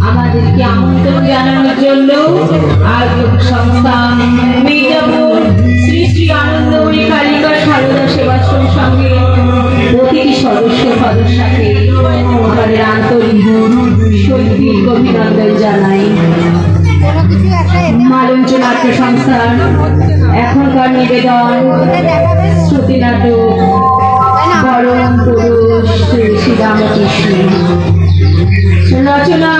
আমাদেরকে আমন্ত্রণ জানানোর জন্য আয়োজক সংস্থা মির্জাপুর শ্রী শ্রী আনন্দময়ী কালিকা সারদা সেবাশ্রম সঙ্গে প্রতিটি সদস্যকে আমাদের আন্তরিক শৈল্পিক অভিনন্দন জানাই। মালঞ্চ নাট্য সংস্থার এখনকার নিবেদন শ্রুতি নাটক পরম পুরুষ শ্রী শ্রী রামকৃষ্ণ, রচনা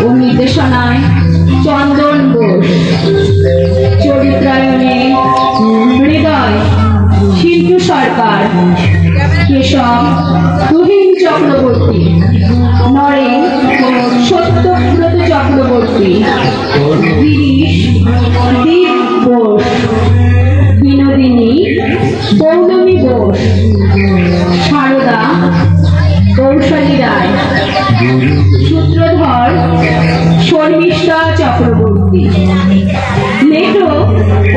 ও নির্দেশনায় চন্দন বোস, চরিত্রায়নে হৃদয় শিল্পী সরকার, কেশব তুহিন চক্রবর্তী, নরেন সত্যব্রত চক্রবর্তী, গিরিশ দীপ বোস, বিনোদিনী পৌলমী বোস, সারদা কৌশলী রায়, সূত্রধর শর্মিষ্ঠা চক্রবর্তী, লেখক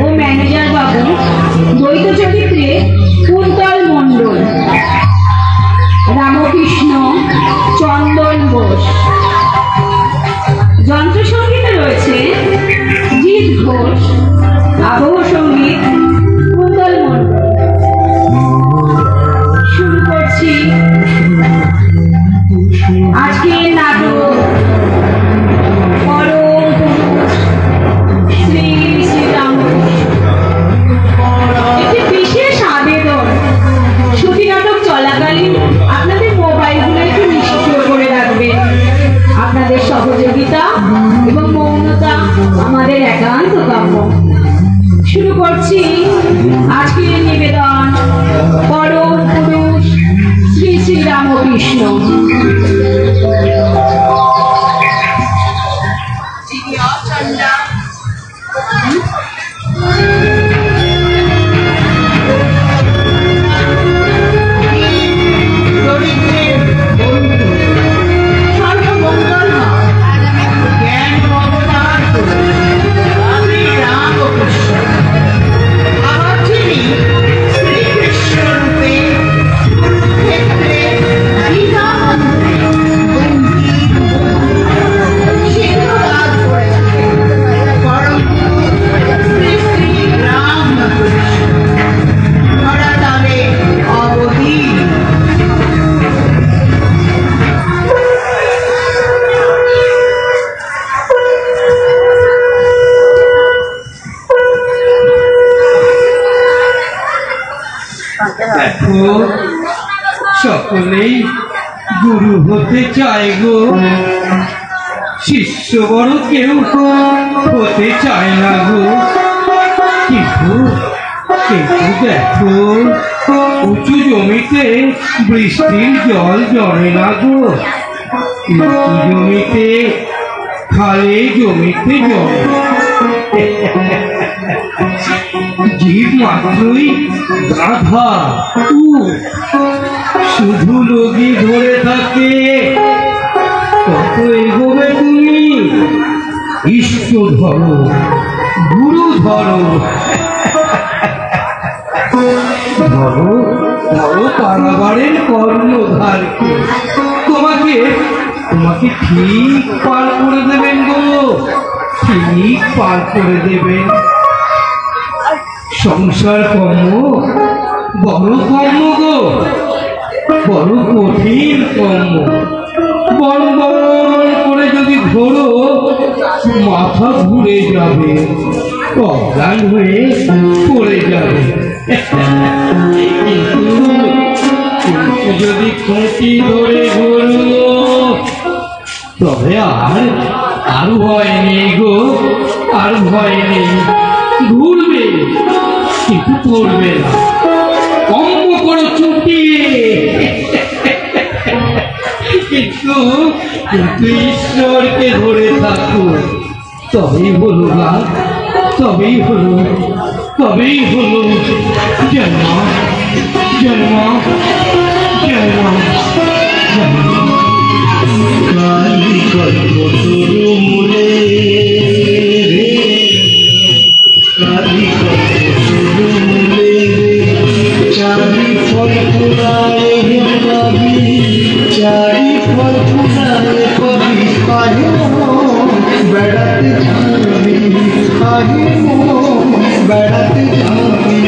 ও ম্যানেজার বাবু দ্বৈত চরিত্রে কুন্তল মণ্ডল, রামকৃষ্ণ চন্দন বোস। যন্ত্রসঙ্গীতে রয়েছে জিৎ ঘোষ, আবহ সঙ্গীত কুন্তল মণ্ডল। শুরু করছি আজকের নাটক পরম পুরুষ শ্রী শ্রী রামকৃষ্ণ। একটি বিশেষ আবেদন, শ্রুতি নাটক চলাকালীন আপনাদের মোবাইলগুলো একটু নিষ্ক্রিয় করে রাখবেন। আপনাদের সহযোগিতা এবং মৌনতা আমাদের একান্ত কাম্য। শুরু করছি আজকের নিবেদন পরম পুরুষ শ্রী শ্রী রামকৃষ্ণ। সকলেই গুরু হতে চায় গো, শিষ্য বড় কেউ হতে চায় না গো। কিন্তু দেখো উঁচু জমিতে বৃষ্টির জল জমে না গো, উঁচু জমিতে খালে জমিতে জমে। জীব মাত্রই গাধা শুধু লগি ধরে থাকে। কত এগোবে তুমি? ইষ্ট ধরো, গুরু ধরো, ধরো ধরো কারাগারের কর্ণধারকে। তোমাকে ঠিক পার করে দেবেন গো, ঠিক পার করে দেবেন। সংসার কর্ম বড় কর্ম গো, বড় কঠিন কর্ম। বড় বড় করে যদি ধরো মাথা ঘুরে যাবে, অজ্ঞান হয়ে পড়ে যাবে। কিন্তু যদি খুঁটি ধরে ঘুরো তবে আর ভয় নেই গো, আর ভয় নেই। ঘুরবে কিন্তু পড়বে না, কম্প করে চুটিয়ে। কিন্তু ঈশ্বরকে ধরে থাকো, তবেই হলো গা, তবেই হলো, তবেই হলো। জন্ম জন্ম জন্ম কালী কল্পতরু মূলে, কালী কল্পতরু মূলে চারি ফল ফুলায় কবি, চারি ফল ফুলায় কবি পায় বেড়াতে যাবি আহে মন বেড়াতে যাবি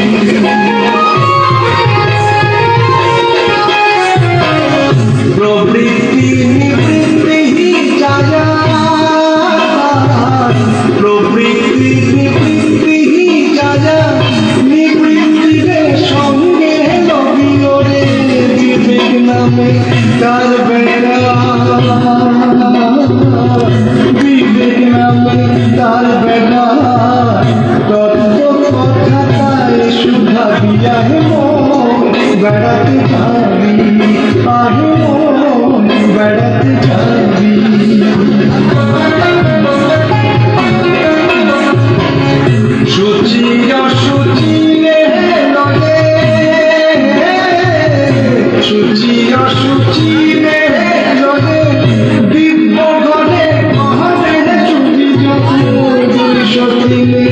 প্রবৃত্তি নিবৃত্তি যারা প্রবৃত্তি নিবৃত্তি যারা নিবৃত্তিরে সঙ্গে লবিও রে বিবেক নামে তার বেড়া বিবেক নামে তার বেড়া তত্ত্ব কথা তাই সুধা দিয়া হে মন বেড়াতে যাবি আহে মন বেড়াতে যাবি সূচি অসুচি নদে সূচি অসুচি নদে দিব্য ঘরে মহানে চুরি যখন সতীলে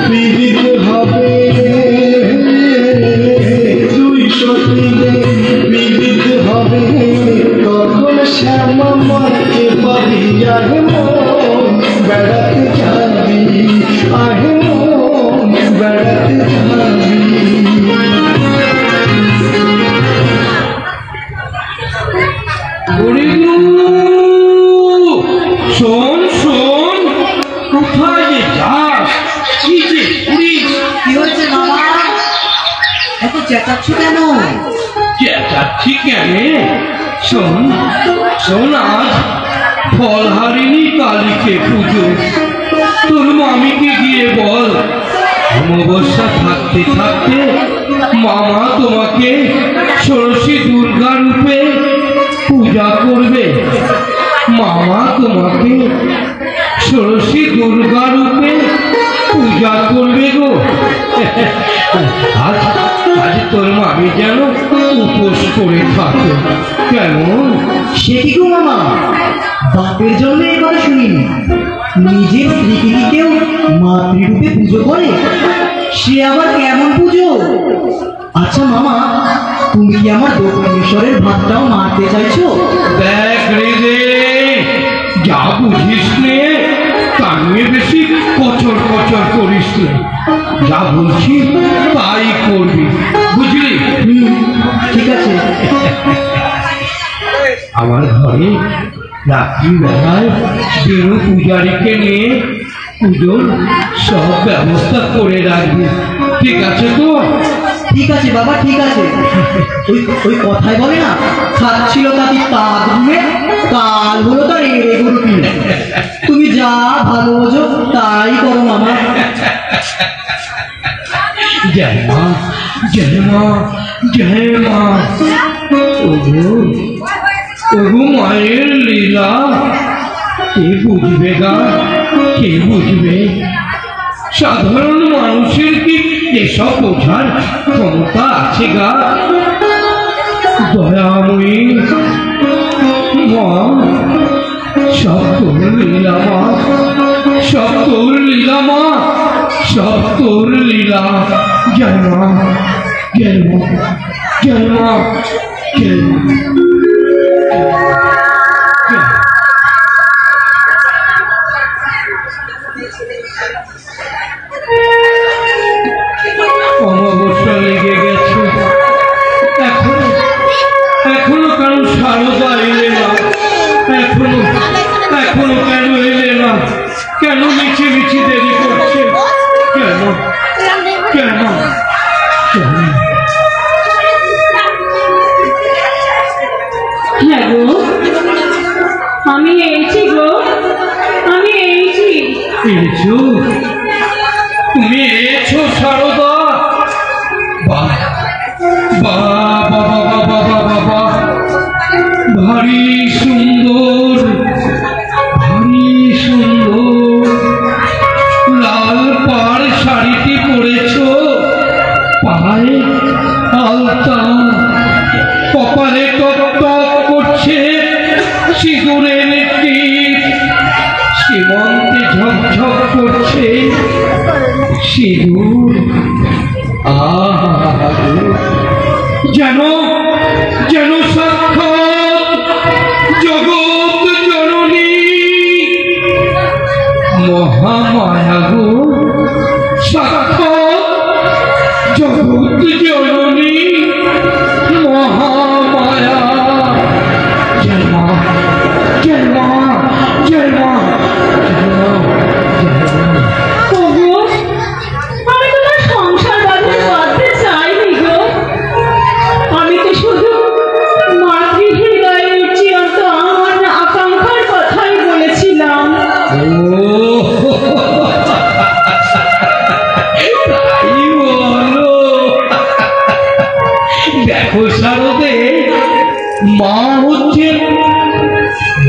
পীড়িত হবে দুই সতীলে পীড়িত হবে তখন শ্যামা মাকে পাবি আহে মন বেড়াতে যাবি আহে মন বেড়াতে যাবি শোন শোন কোথায় যে যাস কি যে করিস কি হয়েছে মামা এত চেঁচাচ্ছ কেন চেঁচাচ্ছি কেন শোন শোন আজ ফলহারিণী কালীকে পুজো তোর মামিকে গিয়ে বল অমাবস্যা থাকতে থাকতে মামা তোমাকে ষোড়শী দুর্গা রূপে পূজা করবে মামা তোমাকে ষোড়শী দুর্গা রূপে পূজা করবে গো আজ আজ তোর মামি যেন উপোস করে থাকে কেন সে কি গো মামা বাপের জন্য এই কথা শুনিনি নিজের স্ত্রীকে কি কেউ মাতৃরূপে পুজো করে সে আবার কেমন পুজো আচ্ছা মামা তুমি কি আমার দক্ষিণেশ্বরের ভাতটাও মারতে চাইছো দেখ রে রে যা বুঝিস নে কানে বেশি কচর কচর করিস নে যা বলছি তাই করবি বুঝলি ঠিক আছে আমার ঘরে রাত্রিবেলায় বেরো পূজারীকে নিয়ে পুজোর সব ব্যবস্থা করে রাখবি ঠিক আছে তো ঠিক আছে বাবা ঠিক আছে ওই ওই কথাই বলে না খাচ্ছিল তাতে তাঁত ঘুমে কাল হলো তার এগুলো কিনে তুমি যা ভালো বোঝো তাই করো মামা জয় মা জয় মা জয় মা ওগো ওগো মায়ের লীলা কে বুঝবে গা কে বুঝবে সাধারণ মানুষের কি এসব বোঝার ক্ষমতা আছে গা দয়াময়ী মা সব তোর লীলা মা সব তোর লীলা মা সব তোর লীলা জয় মা জয় মা জয় মা জয় মা অমাবস্যা লেগে গেছে এখনো কারণ সারদা এলে না এখনো কেন এলে না কেন মিছি মিছি দেরি করছে কেন কেন কেন হ্যাঁ গো আমি এইছি গো আমি এইছি এসো তুমি এসো সারদা বাহ বাহ বাবা বাবা বাবা ভারী সুন্দর লাল পাড় শাড়িটি পরেছ পায়ে আলতা কপালে টক টক করছে সিঁদুরের টিপ সীমন্তে ঝকঝক করছে সিঁদুর আহা যেন যেন সাক্ষাৎ জগৎ জননী তাই বলো। দেখো শারদে, মা হচ্ছে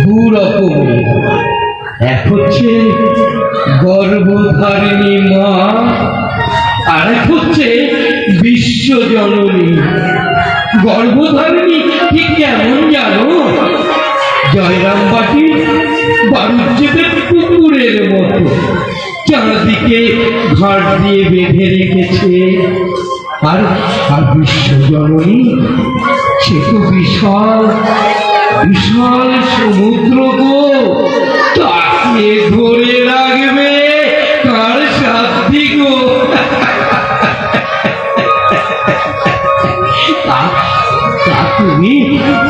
দু রকমের। এক হচ্ছে গর্ভধারিণী মা, আর এক হচ্ছে বিশ্বজননী। গর্ভধারিণী ঠিক কেমন জানো? জয়রামবাটি বাণিজ্যদের কুকুরের মতো চারদিকে ঘাট দিয়ে বেঁধে রেখেছে। আর বিশ্বজননী সে তো বিশাল বিশাল সমুদ্র গো, তাকে ধরে রাখবে কার সাধ্যি গো। তুমি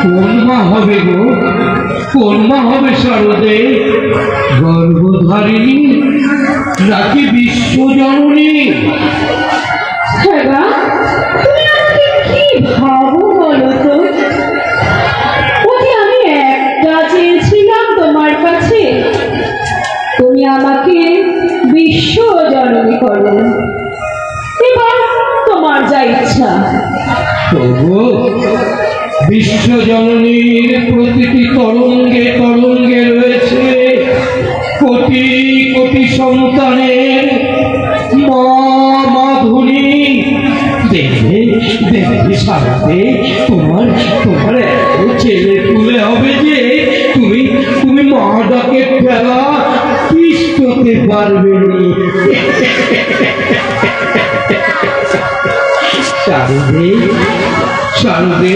কোন মা হবে গো? কোন মা হবে শারদে? গর্ভধারিণী নাকি বিশ্বজননী? হ্যাঁ, তুমি আমাকে কি ভাবো বলো তো? ওকে আমি একটা চেয়েছিলাম তোমার কাছে, তুমি আমাকে বিশ্বজননী করো। এবার তোমার যা ইচ্ছা। তবু বিশ্বজননীর প্রতিটি তরঙ্গে তরঙ্গে রয়েছে কোটি কোটি সন্তানের মা মাধুরী। দেখবে দেখবে সারাতে তোমার তোমার এত ছেলে তুলে হবে যে তুমি তুমি মা ডাকে ফেলা তিষ্ঠতে পারবে না। শারদে শারদে,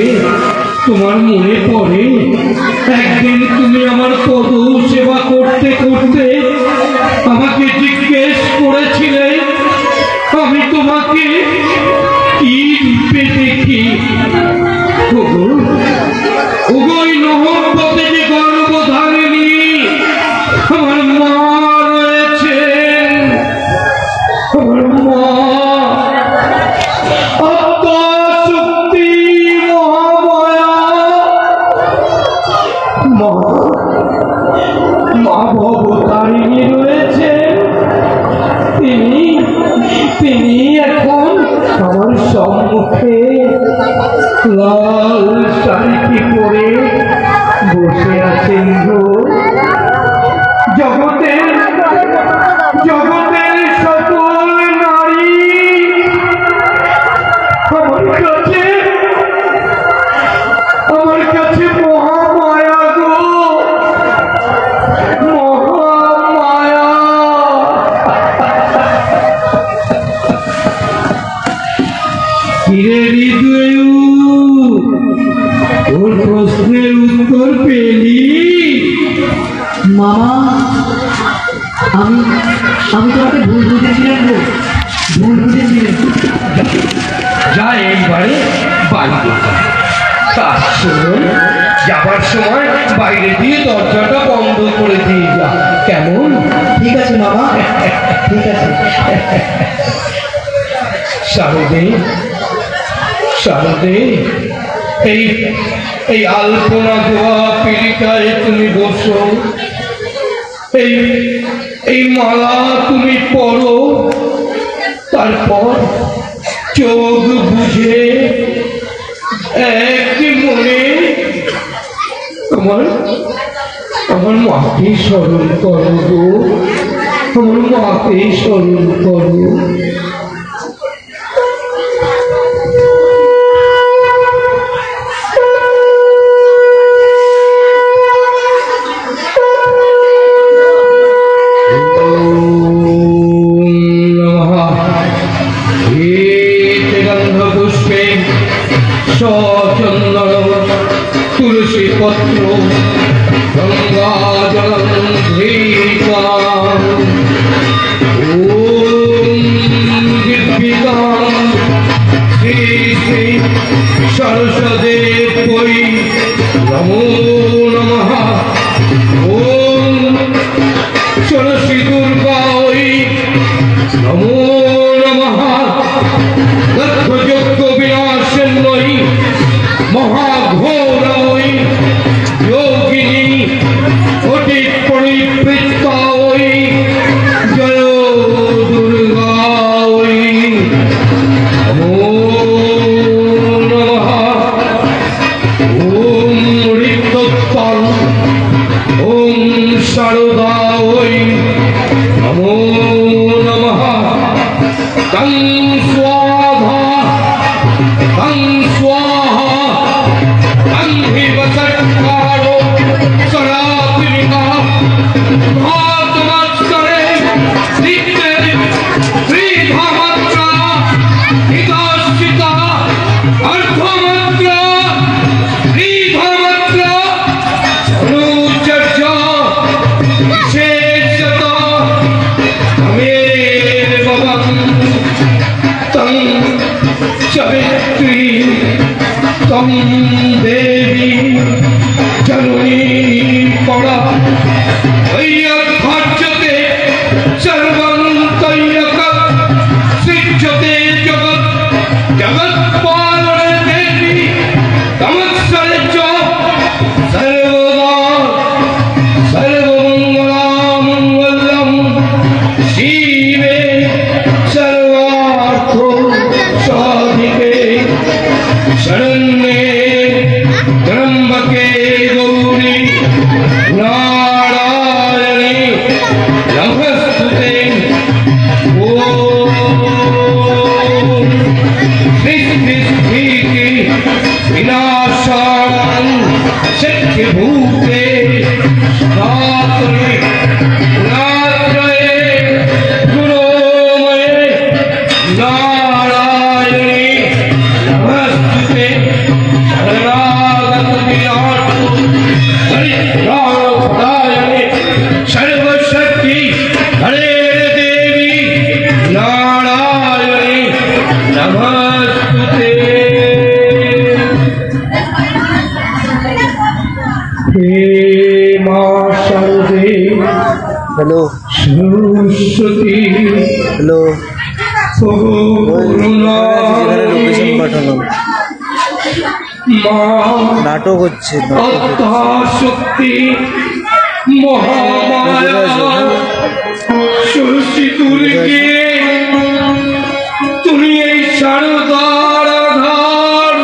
তোমার মনে পড়ে একদিন তুমি আমার পদ সেবা করতে করতে আমাকে জিজ্ঞেস করেছিলে আমি তোমাকে কি রূপে দেখি? ওই নহবতে যে গর্ভধারিণী আমার মা রয়েছে, আমার মা মা ভবতারিণী রয়েছে। তিনি এখন আমার সম্মুখে লাল শাড়িটি পরে বসে আছেন গো। জগতের জগতের সকল নারী আমার কাছে মহামায়া গো, মহামায়া। কিরে হৃদয়, ওর প্রশ্নের উত্তর পেলি? মামা, আমি তোমাকে ভুল বুঝেছিলাম গো, ভুল বুঝেছিলাম। যা এইবারে বাড়ি যেতে। যাবার সময় বাইরে দিয়ে দরজাটা বন্ধ করে দিয়ে যা, কেমন? ঠিক আছে মামা, ঠিক আছে। শারদে শারদে, এই আলপনা দেওয়া পিড়িটায় তুমি বসো, এই মালা তুমি পরো, তারপর চোখ বুঝে এক মনে আমার মাকে স্মরণ করো গো, আমার মাকে স্মরণ করো। তুলসী পত্র গঙ্গা জলম শ্রী শ্রী সরস্বদেব কই নমো নমঃ। ওম সরস্বতী দুর্গায় নমো নমঃ। দক্ষযজ্ঞ বিনাশায় सर्वं तय्यकं सृज्यते जगत् जगत्पालने देवी तमस्सरे च सर्वदा सर्वमङ्गलमङ्गलं शिवे सर्वार्थ साधिके शरण्ये त्र्यम्बके गौरी नारायणे नमस्तुते ओम सृष्टि विनाशानं सत्यभूते रात्रे रात्रये गुरोमये नारायणे नमस्तुते शरणागत विनाशो हरिनारायणे सर्वशक्ति हरे देवी नारायणे नमस्तुते हे मां शारदे हेलो सरस्वती हेलो লোকেশন পাঠালাম নাটক হচ্ছে শক্তি মহামায়া সরস্বতী দুর্গে তুমি এই শারদার আধার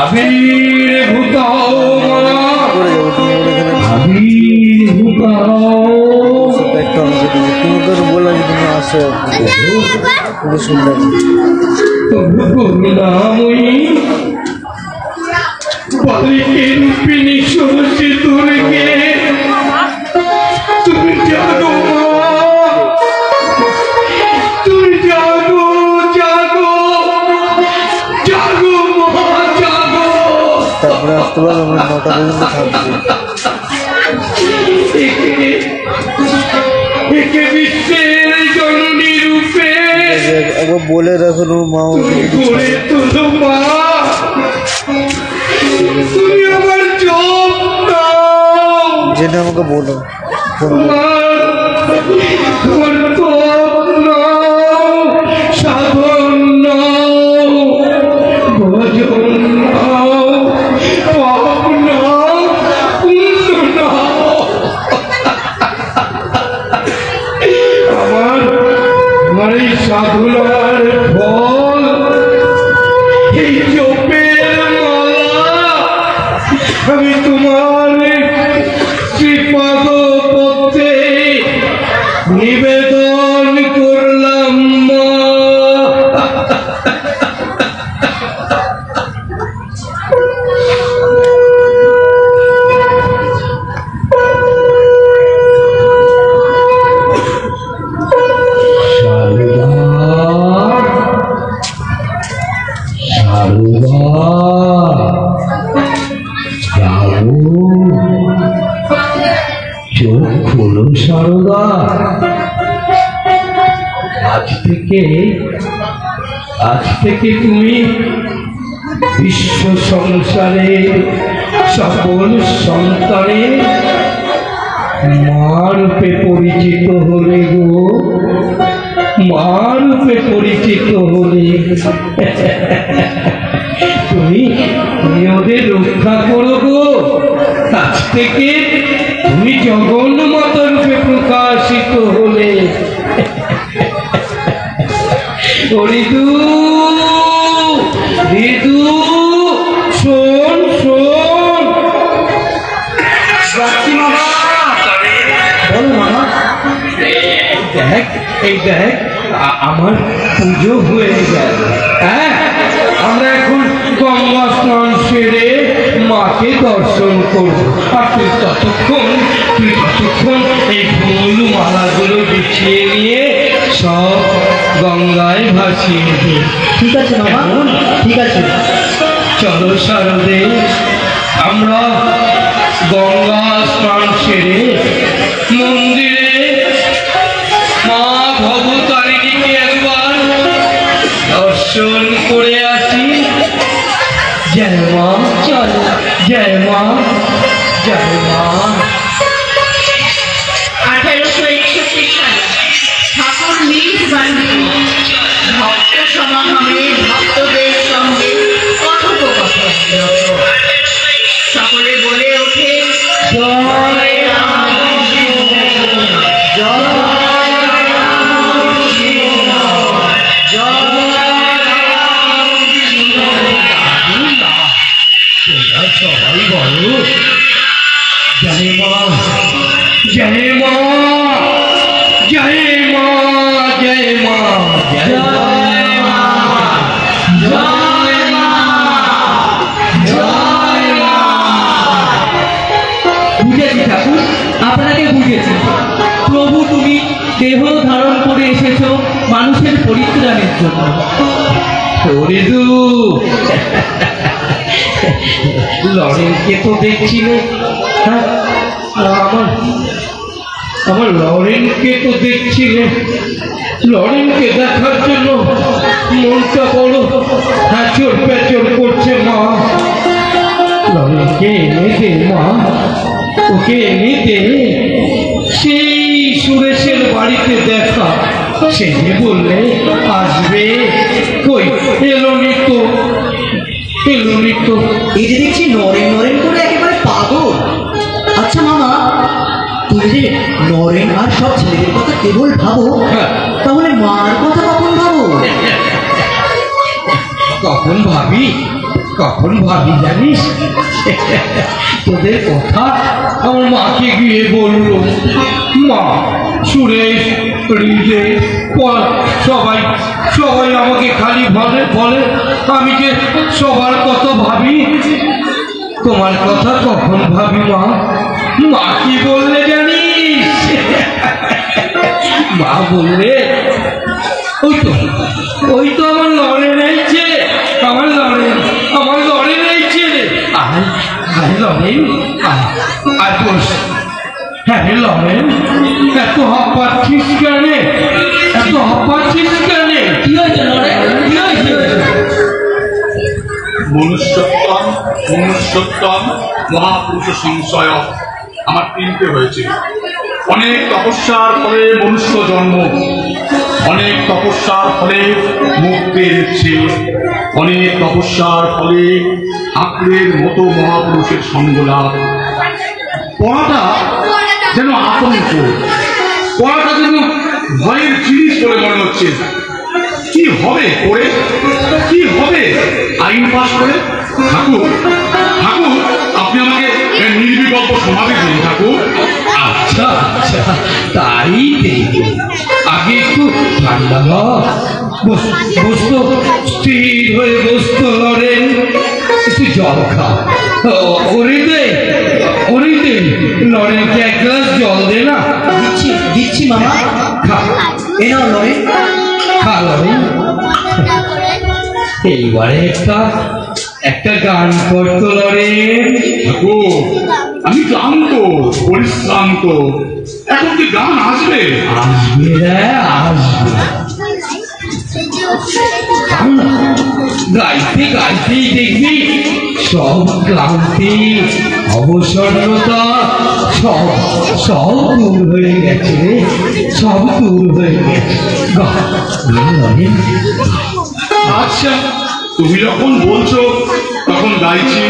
আবির্ভূতাও মানা আবির্ভূতাও তুমি তো বললাম যে তুমি আসো খুব সুন্দর করুণাময়ী বালিকে রূপিণী সরস্বতী দুর্গে তুমি জাগো মা, তুমি জাগো জাগো জাগো মা জাগো। তারপরে আসতে পারবো আমরা 9টা পর্যন্ত থাকবো। একে বিশ্বের জননী রূপে একবার বলে রাখো মা করে তোলো মা, তুমি আমার চোখ দাও, যেটা আমাকে বলো তোমার চোখ নাও, সাধন নাও, ভজন নাও, পাপ নাও, পুণ্য নাও। আমার এই সাধনার ফল এই জপের মালা আমি তোমার শ্রীপাদ পথে নিবেদন করলাম মা। চোখ খোলো সারদা, আজ থেকে তুমি বিশ্ব সংসারে সকল সন্তানের মা রূপে পরিচিত হলে গো, মা রূপে পরিচিত হলে। তুমি ওদের রক্ষা করো গো, আজ থেকে তুমি জগন্ন মাতা রূপে প্রকাশিত হলে। ঋতু ঋতু শোন শোন, দেখ এই দেখ আমার পুজো হয়ে গেল। হ্যাঁ, আমরা এখন গঙ্গা স্নান সেরে মাকে দর্শন করব। আর তুই ততক্ষণ এই ফুল মালাগুলো বিছিয়ে নিয়ে সব গঙ্গায় ভাসিয়ে দে। ঠিক আছে মামা, ঠিক আছে। চলো শারদে, আমরা গঙ্গা স্নান সেরে মন্দিরে মা ভবতারিণীকে একবার দর্শন করে আসি। জয় মা, চল জয় মা, জয় মা। 1861 সালে जय मां जय मां जय मां जय বুঝেছি ঠাকুর, আপনাকে বুঝেছি। প্রভু তুমি দেহ ধারণ করে এসেছো মানুষের পরিত্রাণের জন্য। ওরে দু লরেনকে তো দেখছিলে, হ্যাঁ আমার লরেনকে তো দেখছিলে। লরেনকে দেখার জন্য মনটা বড় হ্যাচর প্যাচর করছে মা। লরেনকে এনে দে মা, ওকে এনে দে। সেই সুরেশের বাড়িতে দেখা, সে বললে আসবে, কই এলোনি তো। এই যে দেখছি নরেন নরেন করে একেবারে পাগল। আচ্ছা মামা, তুমি যে নরেন আর সব ছেলেদের কথা কেবল ভাবো, তাহলে মার কথা কখন ভাবো? কখন ভাবি জানিস? তোদের কথা আমার মাকে গিয়ে বললো। মা, সুরেশ, রিজে, সবাই আমাকে খালি বলে আমি যে সবার কথা ভাবি, তোমার কথা কখন ভাবি মা? মা কি বললে জানিস? মা বললে ওই তো আমার লড়ে রয়েছে, আমার লড়ে রয়েছে। আয় লড়েন, আয় বস। হ্যাঁ লড়েন, এত হাঁপাচ্ছিস কেন? কি হয়েছে নরেন, কি হয়েছে? মনুষ্যত্বম মহাপুরুষ সংশয় আমার 3টে হয়েছে। অনেক তপস্যার ফলে মনুষ্য জন্ম, অনেক তপস্যার ফলে মুক্তির ইচ্ছে, অনেক তপস্যার ফলে ঠাকুরের মতো মহাপুরুষের সঙ্গ লাভ। পড়াটা যেন আতঙ্ক, পড়াটা যেন ভয়ের জিনিস বলে মনে হচ্ছে। কি হবে পড়ে, কি হবে আইন পাস করে? ঠাকুর আপনি আমাকে নির্বিকল্প সমাধি দিন ঠাকুর। আচ্ছা তাই দেখো, আগে একটু ঠান্ডা বসতো, স্থির হয়ে বসতো লড়েন, একটু জল খা। ওরে দে লড়েনকে 1 গ্লাস জল দে না। দিচ্ছি মামা, খা, এ নাও লরেন, খা লড়েন। এইবারে একটা গান করতো লড়েন। ঠাকুর আমি ক্লান্ত, পরিশ্রান্ত, এখন কি গান আসবে? আসবে গাইতেই দেখবি সব ক্লান্তি, অবসন্নতা সব দূর হয়ে গেছে রে, সব দূর হয়ে গেছে। আচ্ছা তুমি যখন বলছো তখন গাইছি।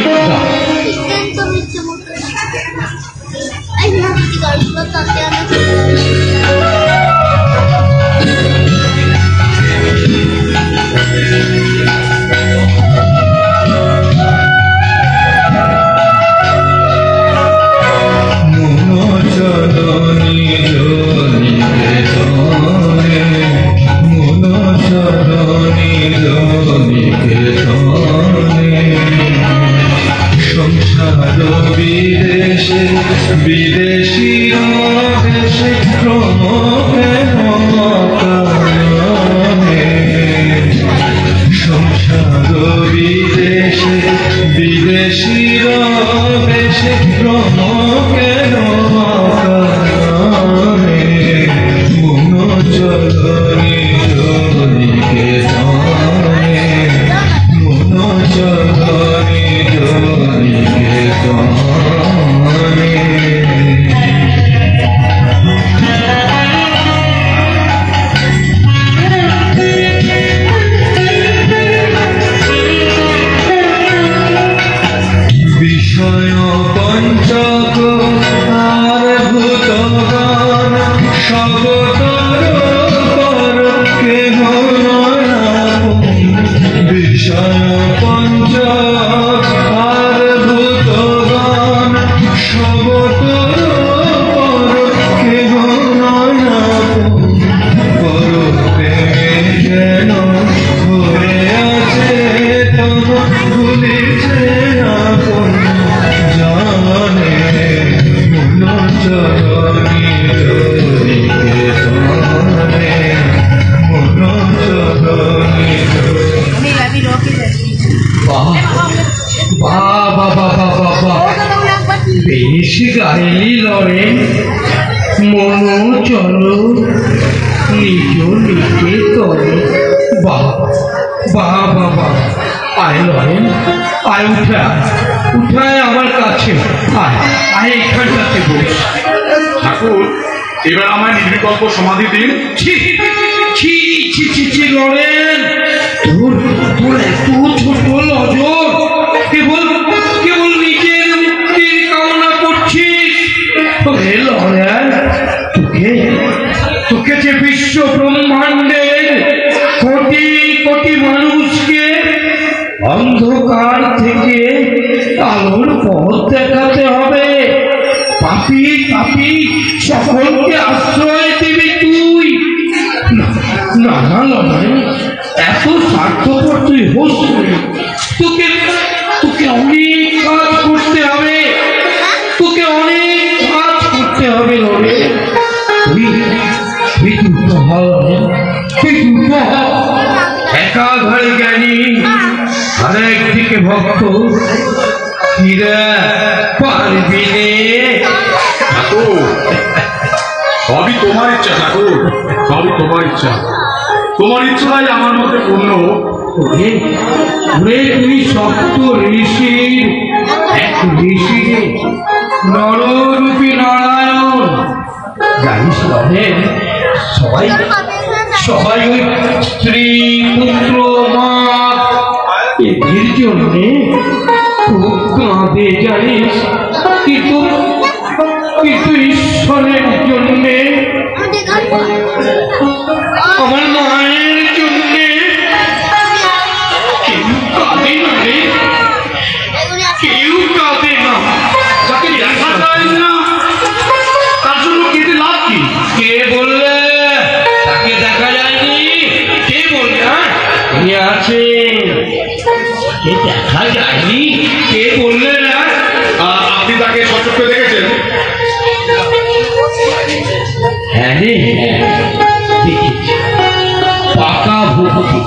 এসে গাইলি লড়ে মন চলো নিজ নিজে তরে বাহ বাহ বাবা আয় লড়েন আয় উঠায় আমার কাছে আয় আয় এখানটাতে বস ঠাকুর এবার আমায় নির্বিকল্প সমাধি দিন। ছি ছি ছি ছি ছি লড়েন তোর তোর এত ছোট নজর কেবল কেবল নিজের মুক্তির কামনা করছিস তোকে লড়েন তোকে তোকে যে বিশ্ব ব্রহ্মাণ্ডের কোটি কোটি মানুষকে অন্ধকার থেকে আলোর পথ দেখাতে হবে পাপি পাপি সকলকে আশ্রয় দিবি তুই না না নয় এত স্বার্থপর তুই হোস তোকে তোকে অনেক কাজ করতে হবে তোকে অনেক কাজ করতে হবে লড়ে তুই তুই দুটো হয় তুই দুটো একাধারে জ্ঞানী আর একদিকে ভক্ত কিরা পারবি রে ঠাকুর সবই তোমার ইচ্ছা ঠাকুর, সবই তোমার ইচ্ছা। তোমার ইচ্ছাই আমার মধ্যে পূর্ণ হোক। তুই সপ্ত ঋষির এক ঋষি নররূপী নারায়ণ জানিস লড়ে সবাই সবাই ওই স্ত্রী পুত্র মা এদের জন্যে খুব কাঁদে জানিস কিন্তু কিন্তু ঈশ্বরের জন্যে আমার মায়ের জন্যে কেউ কাঁদে না রে কেউ কাঁদে না যাকে দেখা যায় না তার জন্য কেটে লাভ কি? কে বললে তাকে দেখা যায়নি কে বললে উনি আছে কে দেখা যায়নি কে বললে না আপনি তাকে সচক্ষে দেখেছেন? হ্যাঁ রে দেখেছি পাকা ভক্তি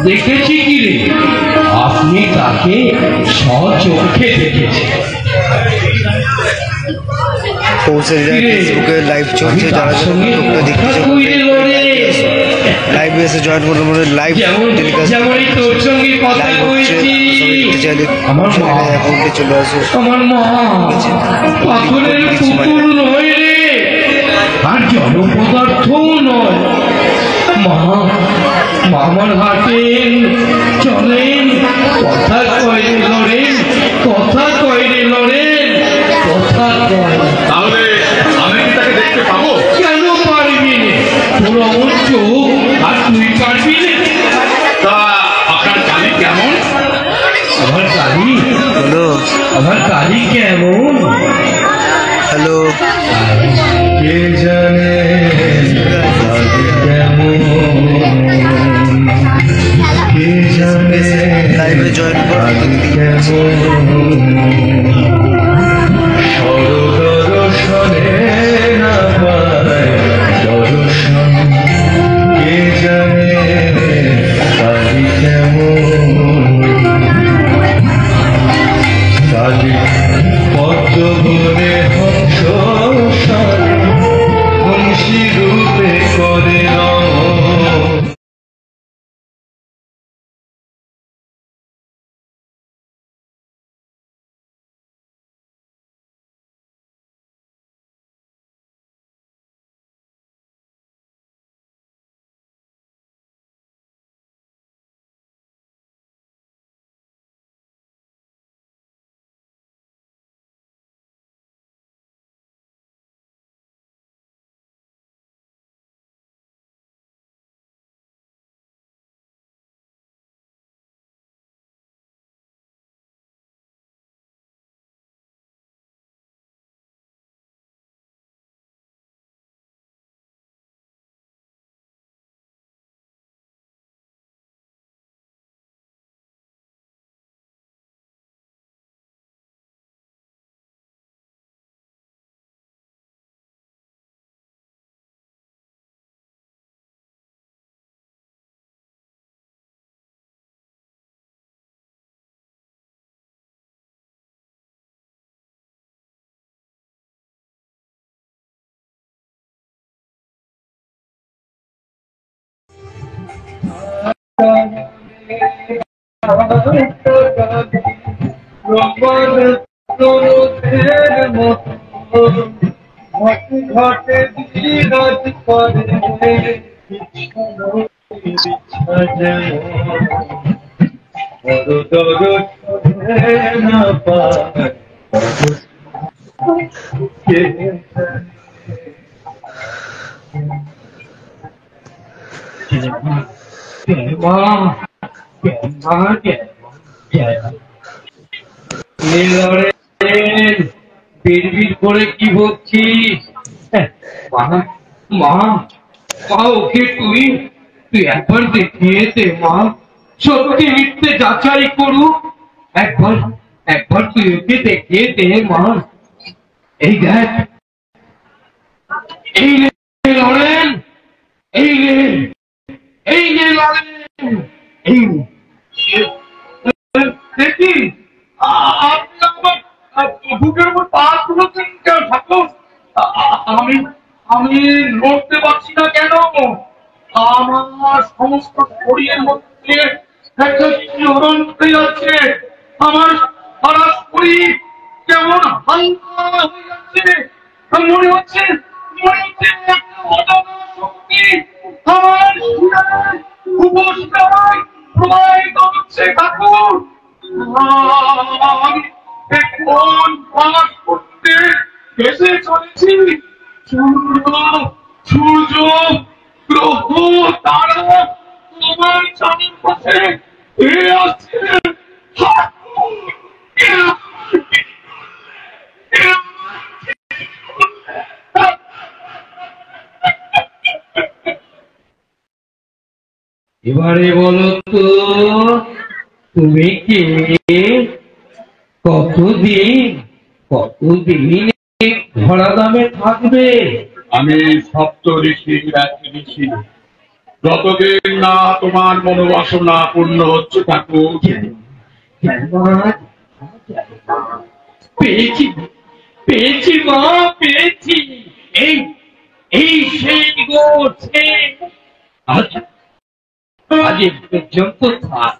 দেখেছি কি রে আপনি তাকে স্বচক্ষে দেখেছেন পৌঁছে যায় ফেসবুকে লাইভ চলছে, যারা ফেসবুকটা দেখতেছে লাইভে এসে জয়েন করতে পারে। লাইভ যেমনই তোর সঙ্গে কথা লাইভ হচ্ছে, বলছি দেখতে চাইলে আমার মা অ্যাকাউন্টে চলে আসো। আমার মা পাথরের পুতুল নয় রে আর জড় পদার্থও নয় মা মা আমার হাঁটেন চলেন কথা কয় লড়েন কথা কয় রে লড়েন কথা কয় তাহলে আমি কি তাকে দেখতে পাবো? কেন পারবি রে তোর অমন চোখ আর তুই পারবি রে তা আপনার কালি কেমন? আমার কালি হ্যালো আমার কালি কেমন হ্যালো কে জানে কেমন কে জানে লাইভে জয়েন করো। কেমন ঘটে বিরাজ করে না পায় বিড়বিড় করে কি বলছিস? মা ওকে তুই একবার দেখিয়ে দে মা, সত্যি মিথ্যে যাচাই করুক, একবার তুই ওকে দেখিয়ে দে মা। এই দেখ, এই লরেন, এই লরেন, এই দেখি আপনি আমার বুকের উপর পা তুলেছেন কেন ঠাকুর? আমি লড়তে পারছি না কেন? আমার সমস্ত শরীরের মধ্যে একটা শিহরণ উঠে যাচ্ছে, আমার সারা শরীর কেমন হালকা হয়ে যাচ্ছে, মনে হচ্ছে একটা অজানা শক্তি আমার উপস্থায় প্রবাহিত হচ্ছে ঠাকুর। আমি এখন পাস করতে এসে চলেছি, সূর্য গ্রহ তারা তোমার চারিপাশে ঘিরে আসছে। এবারে বলো তো তুমি কে? কতদিন ধরা দামে থাকবে? আমি সপ্ত ঋষির এক ঋষি, যতদিন না তোমার মনোবাসনা পূর্ণ হচ্ছে ঠাকুর। পেয়েছি মা, পেয়েছি। এই সেই গোছে আজ পর্যন্ত থাক।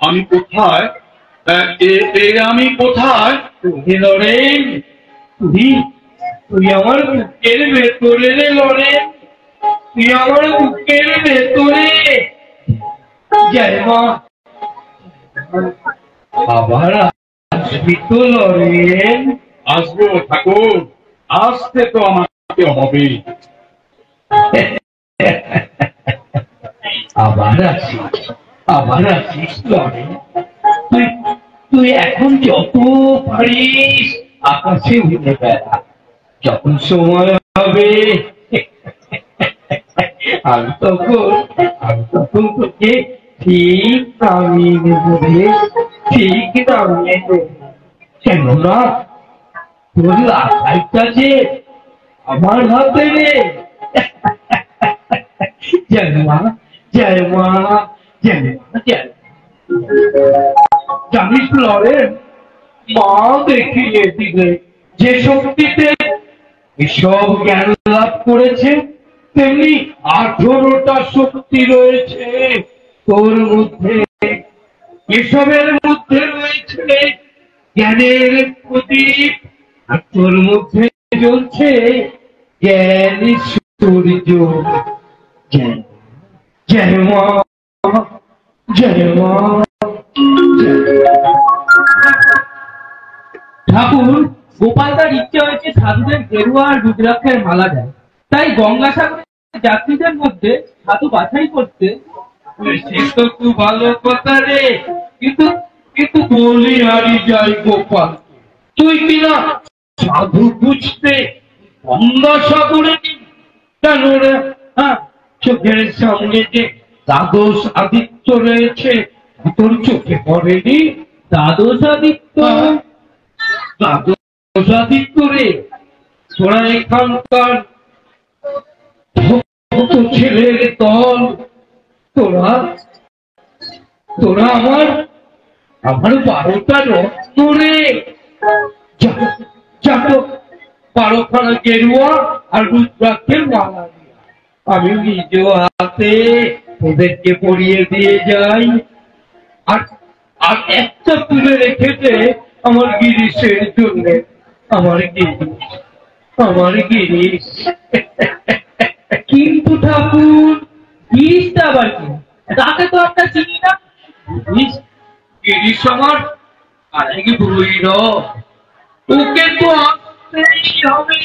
আমি কোথায়? আমি কোথায়? লরেন, তুই আমার বুকের ভেতরে রে লরেন, তুই আমার বুকের ভেতরে। জয় মা, আবার আসবি তো লরেন? আসবো ঠাকুর, আসতে তো আমাকে হবে। আবার আসিস লরেন। তুই এখন যত পারিস আকাশে উঠে বেড়া, যখন সময় হবে আমি তখন তোকে ঠিক নামিয়ে নেবো রে, ঠিক নামিয়ে নেবো। কেননা তোর লাইফটা যে আমার হাতে রে। জয় মা, জয় মা, জয় মা, জয়। জানিস লরেন, মা দেখিয়ে দিলে যে শক্তিতে এসব জ্ঞান লাভ করেছে, তেমনি 18টা শক্তি রয়েছে তোর মধ্যে। এসবের মধ্যে রয়েছে জ্ঞানের প্রদীপ, আর তোর মধ্যে জ্বলছে জ্ঞান সূর্য। জয় মা, জয় মা। ঠাকুর, গোপালদার ইচ্ছে হয়েছে সাধুদের গেরুয়া আর রুদ্রাক্ষের মালা দেয়, তাই গঙ্গাসাগরের যাত্রীদের মধ্যে সাধু বাছাই করতে। সে তো খুব ভালো কথা রে, কিন্তু বলি হারি যাই গোপাল, তুই কিনা সাধু বুঝতে গঙ্গাসাগরে কেন রে? চোখের সামনে যে দ্বাদশ আদিত্য রয়েছে, তোর চোখে পড়েনি? দ্বাদশ আদিত্য রে, তোরা এখানকার ভক্ত ছেলের দল, তোরা আমার 12টা রত্ন রে, যাতো 12খানা গেরুয়া আর রুদ্রাক্ষের মালা দিয়া আমি নিজ হাতে ওদেরকে পরিয়ে দিয়ে যাই। আর আর একটা তুলে রেখেছে আমার গিরিশের জন্য। আমার গিরিশ। কিন্তু ঠাকুর, গিরিশটা আবার কি? তাকে তো আমরা চিনি না। গিরিশ আমার আরেক ভৈরব। ওকে তো আসতেই হবে।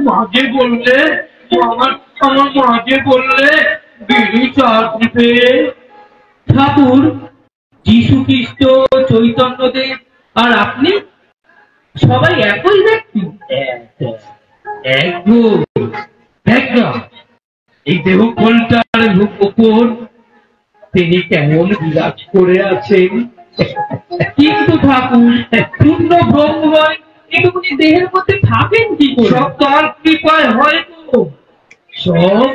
মাঝে বললে আমার মাঝে বললে গিরিশ আসবে। ঠাকুর, যীশু খ্রিস্ট, চৈতন্যদেব আর আপনি সবাই একই ব্যক্তি? একদম। এই দেহকলটার উপর তিনি কেমন বিরাজ করে আছেন। কিন্তু ঠাকুর, পূর্ণ ব্রহ্মময় এটুকুনি দেহের মধ্যে থাকেন কি করে? সব তার কৃপায় হয় তো, সব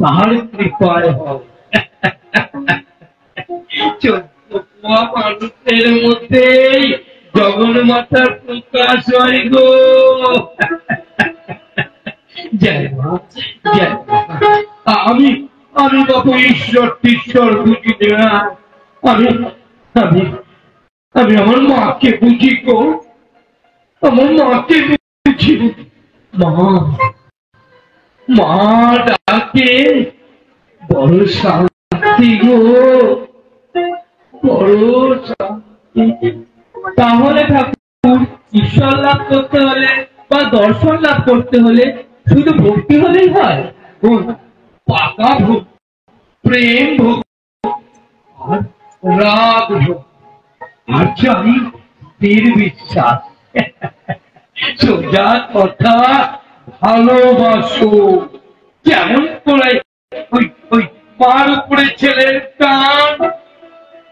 তার কৃপায় হয়। 14 মানুষের মধ্যেই জগন্মাতার প্রকাশ হয় গো। জয় মা, জয় মা। আমি বাবু ঈশ্বর টিশ্বর বুঝি না। আমি আমার মাকে বুঝি গো। আমার মাকে বুঝি। মা ডাকে বড় শান্তি গো, বড় শান্তি। তাহলে ঠাকুর, ঈশ্বর লাভ করতে হলে বা দর্শন লাভ করতে হলে শুধু ভক্তি হলেই হয়? পাকা ভোগ, প্রেম ভোগ, আর রাগ ভোগ, আর জানি তীর বিশ্বাস। সোজা কথা, ভালোবাসো। যেমন করে ওই মার উপরে ছেলের টান।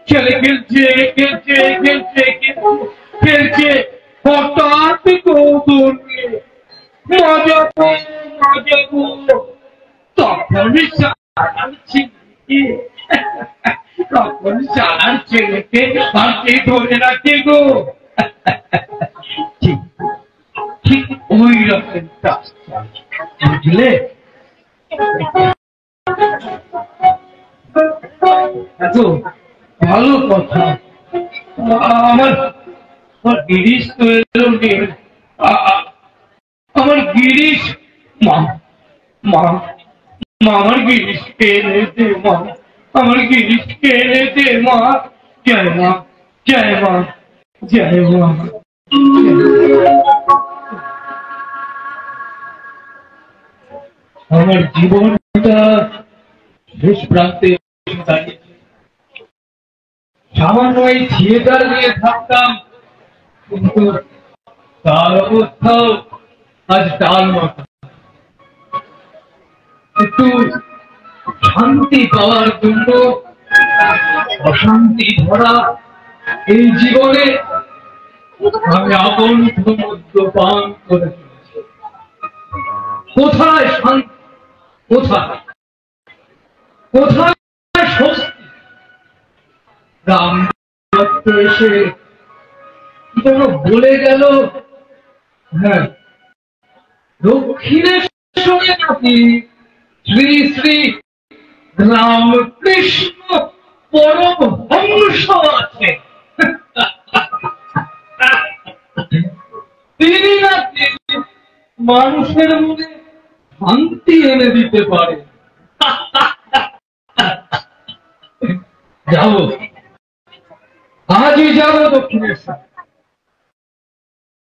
ছেলে খেলছে হঠাৎ দৌড়ে মা যাবো। তখন সারার ছেলেকে হাতে ধরে রাখে গো। ঠিক ওই রকম বুঝলে? এত ভালো কথা। আমার গিরিশ তো এলো। আমার গিরিশ মা আমার গিরিশ এনে দে মা। আমার গিরিশ এনে দে মা। জয় মা, জয় মা, জয় মা। আমার জীবনটা শেষ প্রান্তে দাঁড়িয়েছে। সামান্য এই থিয়েটার নিয়ে থাকতাম, কিন্তু তার অবস্থাও আজ ডাল মাথা। একটু শান্তি পাওয়ার জন্য অশান্তি ধরা এই জীবনে আমি আবন্ধ মদ্যপান করে চলেছি। কোথায় শান্তি, কোথায় স্বস্তি? রাম এসে যেন বলে গেল, হ্যাঁ, দক্ষিণেশ্বরে নাকি শ্রী শ্রী রামকৃষ্ণ পরমহংস আছে। তিনি নাকি মানুষের মনে শান্তি এনে দিতে পারে। যাব, আজই যাব দক্ষিণেশ্বর।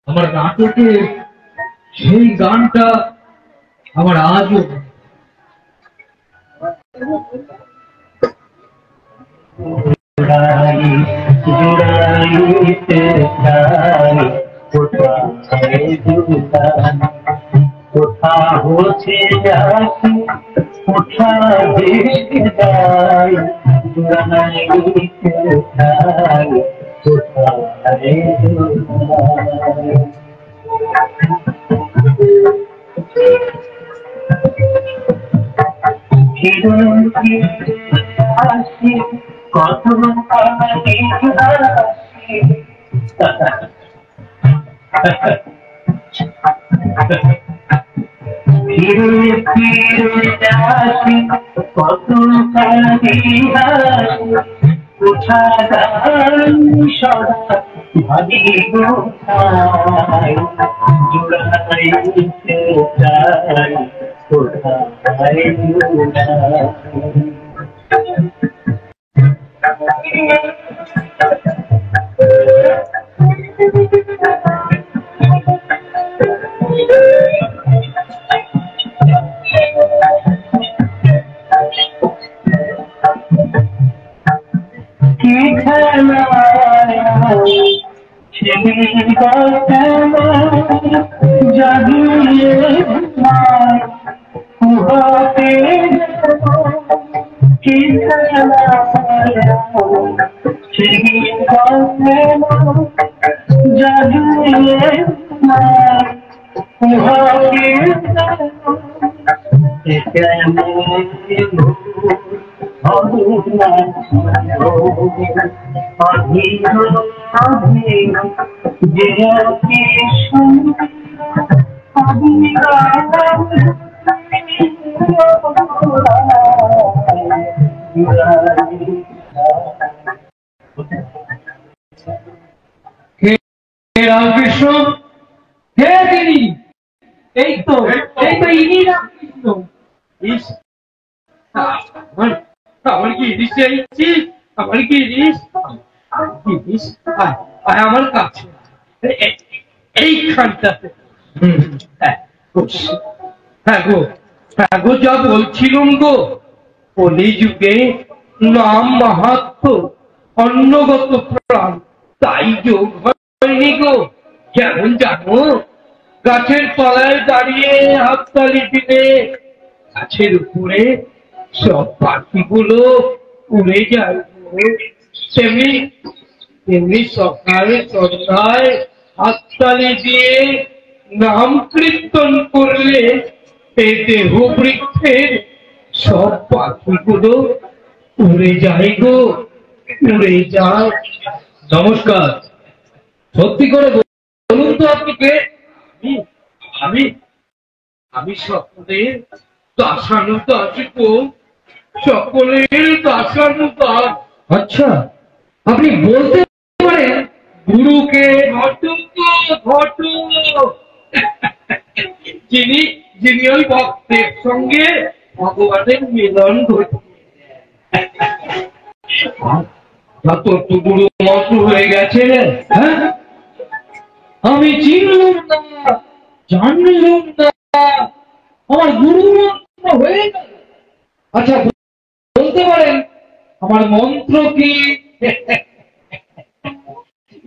আমার নাটকে সেই গানটা আমার আজও কোথা হচ্ছে যাচ্ছি, কোথা আসি কত ফিরে ফিরে আসি কত কোথা গান সদা ভাবি কোথায় জুড়াইতে চাই কোথায় জুড়াই রামকৃষ্ণ, হে তিনি, এই তো ইনি রামকৃষ্ণ। ইস, আমার কি ইলিশ চাইছি, আমার কি ইলিশ, আমার কাছে এইখানটাতে। হ্যাঁ গো, যা বলছিলাম গো, কলি যুগে নাম মাহাত্ম অন্নগত প্রাণ, তাই যোগ হয়নি গো। যেমন জানো, গাছের তলায় দাঁড়িয়ে হাততালি দিলে গাছের উপরে সব পাখিগুলো উড়ে যায়, তেমনি সকালে সন্ধ্যায় হাততালি দিয়ে নাম কীর্তন করলে এই দেহ বৃক্ষের সব পাখিগুলো উড়ে যায় গো, উড়ে যায়। নমস্কার, সত্যি করে বলুন তো আপনি কে? আমি সকলের দাসানুদাস গো, সকলের দাসানুদাস। আচ্ছা, আপনি বলতে পারেন গুরুকে? ঘটু যিনি ওই ভক্তের সঙ্গে ভগবানের মিলন ঘটে। তো গুরু মন্ত্র হয়ে গেছে। হ্যাঁ, আমি চিনলুম না, জানলুম না, আমার গুরু মন্ত্র হয়ে গেল। আচ্ছা, বলতে পারেন আমার মন্ত্র কি?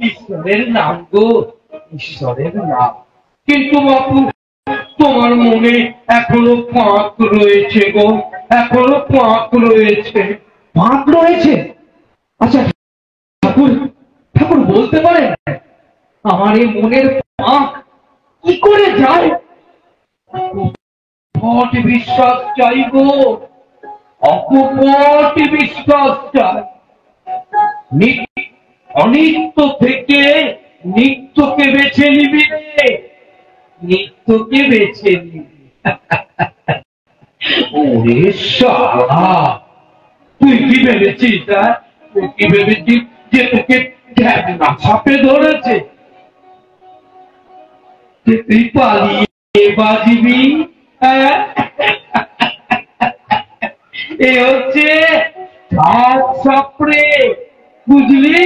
ঈশ্বরের নাম গো, ঈশ্বরের নাম। কিন্তু বাপু, তোমার মনে এখনো ফাঁক রয়েছে গো, এখনো ফাঁক রয়েছে। ফাঁক রয়েছে? আচ্ছা ঠাকুর বলতে পারেন আমার এই মনের ফাঁক কি করে যায়? অকপট বিশ্বাস চাই গো, অকপট বিশ্বাস চাই। অনিত্য থেকে নিত্যকে বেছে নিবি রে, নিত্যকে বেছে নিবি। ওরে শালা, তুই কি ভেবেছিস? তুই কি ভেবেছিস যে তোকে ঢ্যাকনা সাপে ধরেছে, যে তুই পালিয়ে বাজিবি? এ হচ্ছে সাপড়ে, বুঝলি?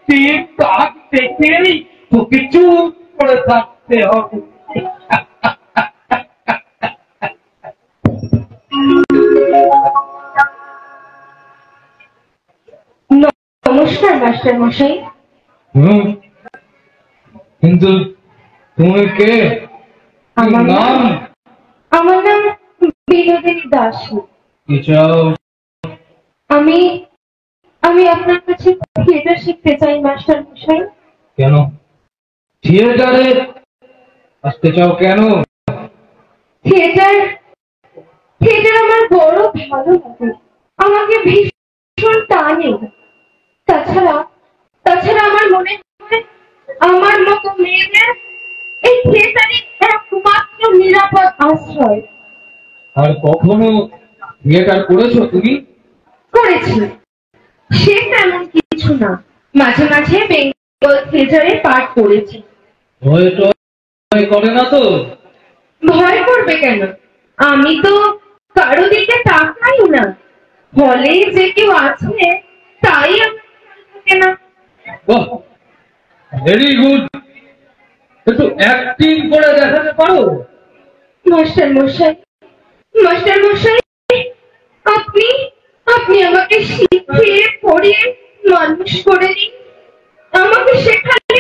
ঠিক তাক দেখেই তোকে চুপ করে থাকতে হবে। নমস্কার মাস্টার মশাই। কিন্তু তুমি কে? আমার নাম বিনোদিনী দাস। আমি আপনার কাছে থিয়েটার শিখতে চাই মাস্টার মশাই। কেন থিয়েটারে আসতে চাও? কেন? থিয়েটার আমার বড় ভালো লাগে, আমাকে ভীষণ টানে। তাছাড়া আমার মনে হয় আমার মতো মেয়েদের এই থিয়েটারই একমাত্র নিরাপদ আশ্রয়। আর কখনো থিয়েটার করেছো তুমি? করেছি, সে তেমন কিছু না, মাঝে মাঝে বেঙ্গল থিয়েটারে পাঠ করেছি। ভয় টয় করে না তো? ভয় করবে কেন? আমি তো কারো দিকে তাকাই না, হলে যে কেউ আছে তাই আমার খেয়াল থাকে না। বাহ, ভেরি গুড। একটু অ্যাক্টিং করে দেখাতে পারো? মাস্টার মশাই, মাস্টার মশাই, আপনি আপনি আমাকে শিখিয়ে পড়িয়ে মানুষ করে দিন। আমাকে শেখালে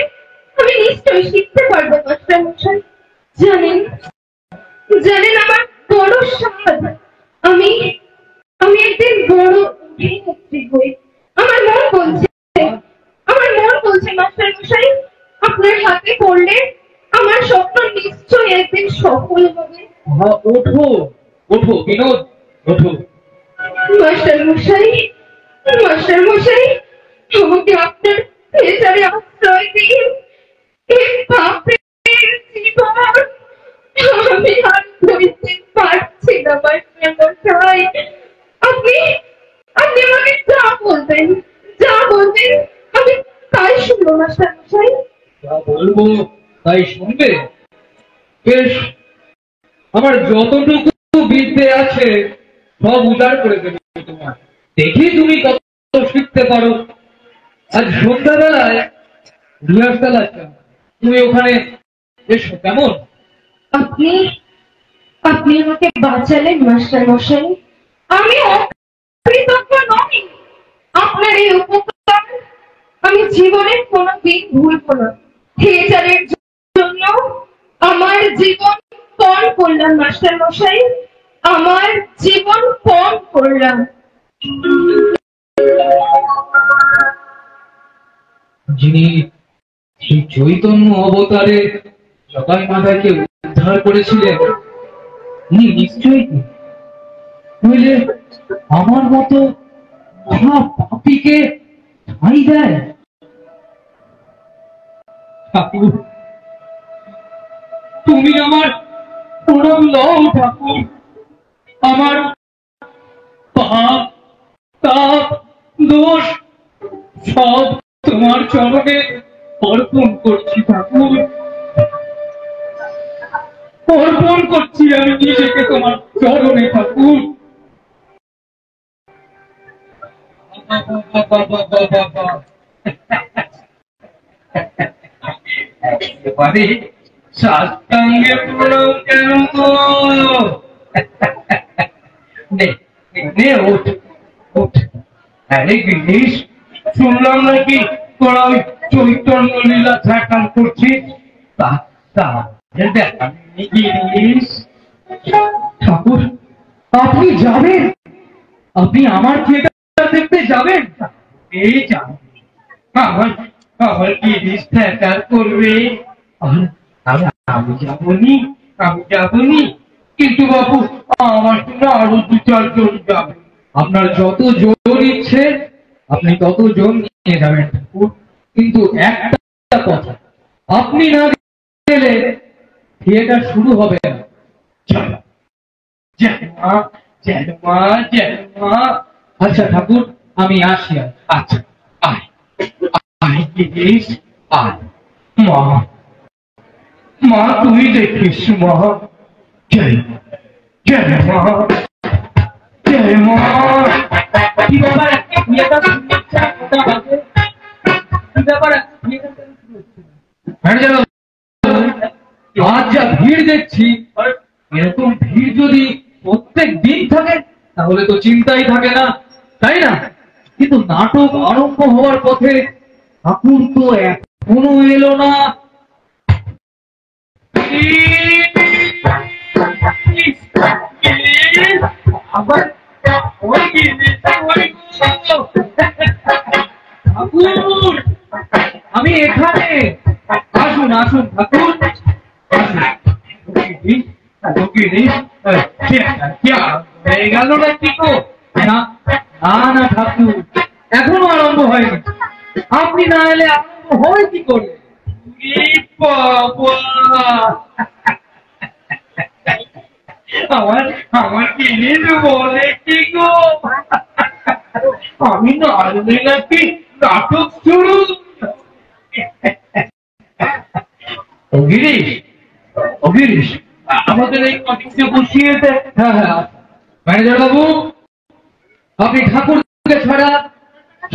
আমি নিশ্চয়ই শিখতে পারবো মাস্টার মশাই। জানেন জানেন আমার বড় স্বাদ, আমি আমি একদিন বড় অভিনেত্রী হই। আমার মন বলছে মাস্টার মশাই, আপনার হাতে পড়লে আমার স্বপ্ন নিশ্চয়ই একদিন সফল হবে। ওঠো ওঠো বিনোদ, ওঠো। মাস্টার মশাই, মাস্টার মশাই, আমাকে আপনার থিয়েটারে আশ্রয় দিন। এই পাপের জীবন আমি আর ধরতে পারছি না মাস্টার মশাই। আপনি আপনি আমাকে যা বলবেন আমি তাই শুনবো মাস্টার মশাই। যা বলবো তাই শুনবে? বেশ, আমার যতটুকু বিদ্যে আছে সব উজাড় করে দেবে তোমার। দেখি তুমি কত শিখতে পারো। আজ সন্ধ্যাবেলায় রিহার্সাল আছে, তুমি ওখানে এসো, কেমন? আপনি আপনি আমাকে বাঁচালেন মাস্টার মশাই। আমি অকৃতজ্ঞ নই। আপনার এই উপকার আমি জীবনে কোনোদিন ভুলবো না। থিয়েটারের জন্য আমার জীবন পণ করলাম মাস্টার মশাই, আমার জীবন পণ করলাম। যিনি শ্রী চৈতন্য অবতারে জগাই মাতাকে উদ্ধার করেছিলেন, উনি নিশ্চয়ই নইলে আমার মতো মহা পাপীকে ঠাঁই দেয়। ঠাকুর, তুমি আমার প্রণাম লও ঠাকুর। আমার পাপ তাপ দোষ সব তোমার চরণে অর্পণ করছি ঠাকুর, অর্পণ করছি আমি নিজেকে তোমার চরণে ঠাকুর। এবারে সাষ্টাঙ্গে প্রণাম কেন? ওঠ ওঠ। আরে গিরিশ, শুনলাম নাকি তোরা ওই চৈতন্য লীলা ঠেকান করছিস। গিরিশ ঠাকুর, আপনি যাবেন? আপনি আমার থিয়েটার দেখতে যাবেন? এই যান, আমার আমার গিরিশ থিয়েটার করবে। আমি যাবনি, কিন্তু বাবু আমার সঙ্গে আরো 2-4 জন যাবে। আপনার যত জন ইচ্ছে আপনি তত জন নিয়ে যাবেন ঠাকুর, কিন্তু একটা কথা, আপনি না গেলে থিয়েটার শুরু হবে না। আচ্ছা ঠাকুর, আমি আসি। আচ্ছা, আয় আয় গিরিশ, আয়। মা মা, তুই দেখিস মা। জয় মা, জয় মা। কি ব্যাপার, আজ যা ভিড় দেখছি, এরকম ভিড় যদি প্রত্যেক দিন থাকে তাহলে তো চিন্তাই থাকে না, তাই না? কিন্তু নাটক আরম্ভ হওয়ার পথে ঠাকুর তো এখনো এলো না। ঠাকুর, আমি এখানে। আসুন আসুন ঠাকুর, হয়ে গেল না কি? না না ঠাকুর, এখনো আরম্ভ হয়নি। আপনি না এলে আরম্ভ হয় কি করে? বাবা আমার জিনিস বলে কি গো, আমি নাচলে নাকি নাটক শুরু। গিরিশ আমাদের এই কটিতে বসিয়ে দেয়। হ্যাঁ হ্যাঁ, ম্যানেজার বাবু, আপনি ঠাকুরকে ছাড়া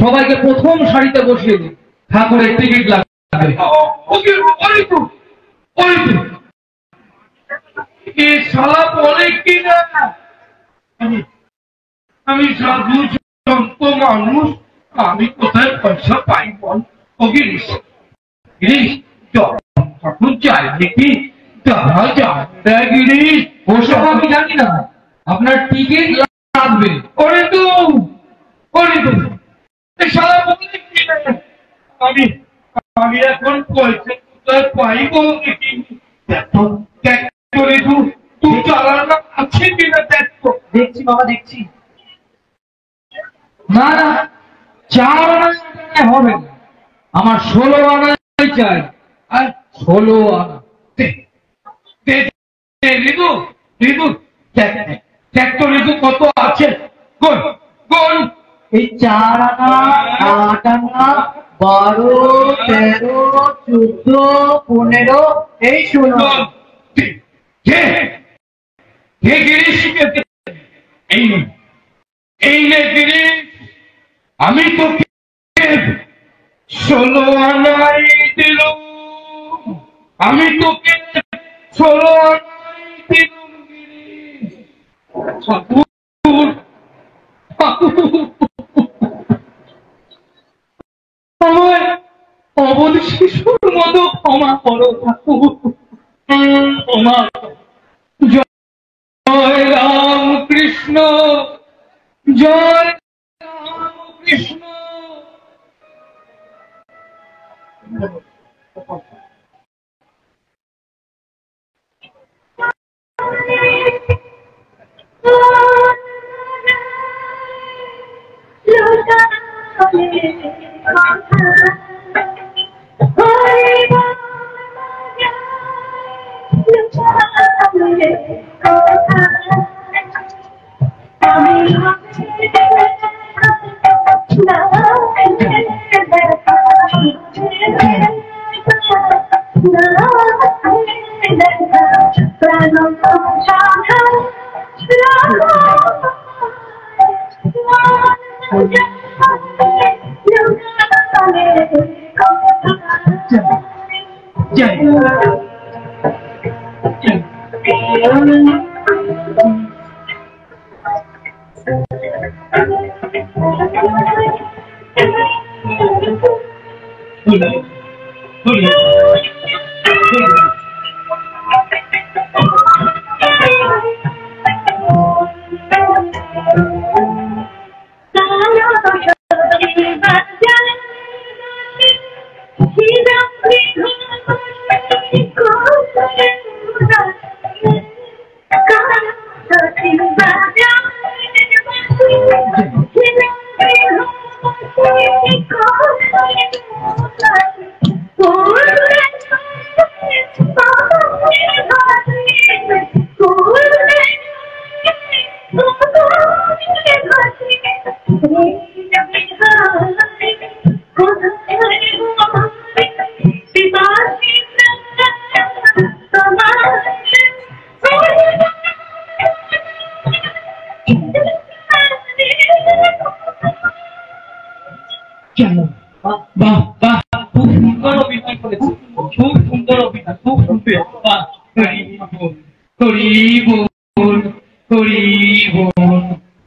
সবাইকে প্রথম সারিতে বসিয়ে দিন। ঠাকুরের টিকিট লাগবে। শালা বলে কি না, আমি সাধু সন্ত মানুষ, আমি কোথায় পয়সা পাই বল? ও গিরিশ তখন চাই দেখি যারা যায় গিরিশ। ওসব আমি জানি না, আপনার টিকিট লাগবে। ওরে তো শালা বলে কি না, আমি এখন পয়সা কোথায় পাইব দেখি। তুই চালানো আছে কিনা দেখো। দেখছি বাবা, দেখছি। না না, 4 আনা হবে না, আমার 16 আনাই চাই। আর 16 আনা কত আছে? এই 4 আনা, 8 আনা, 12, 13, 14, 15, এই 16। আমি তোকে 16 আনাই দিলাম, আমি তোকে 16 আনাই দিলাম। আমার অবধ শিশুর মতো ক্ষমা করো ঠাকুর, ক্ষমা। জয় রাম কৃষ্ণ, জয় রাম কৃষ্ণ।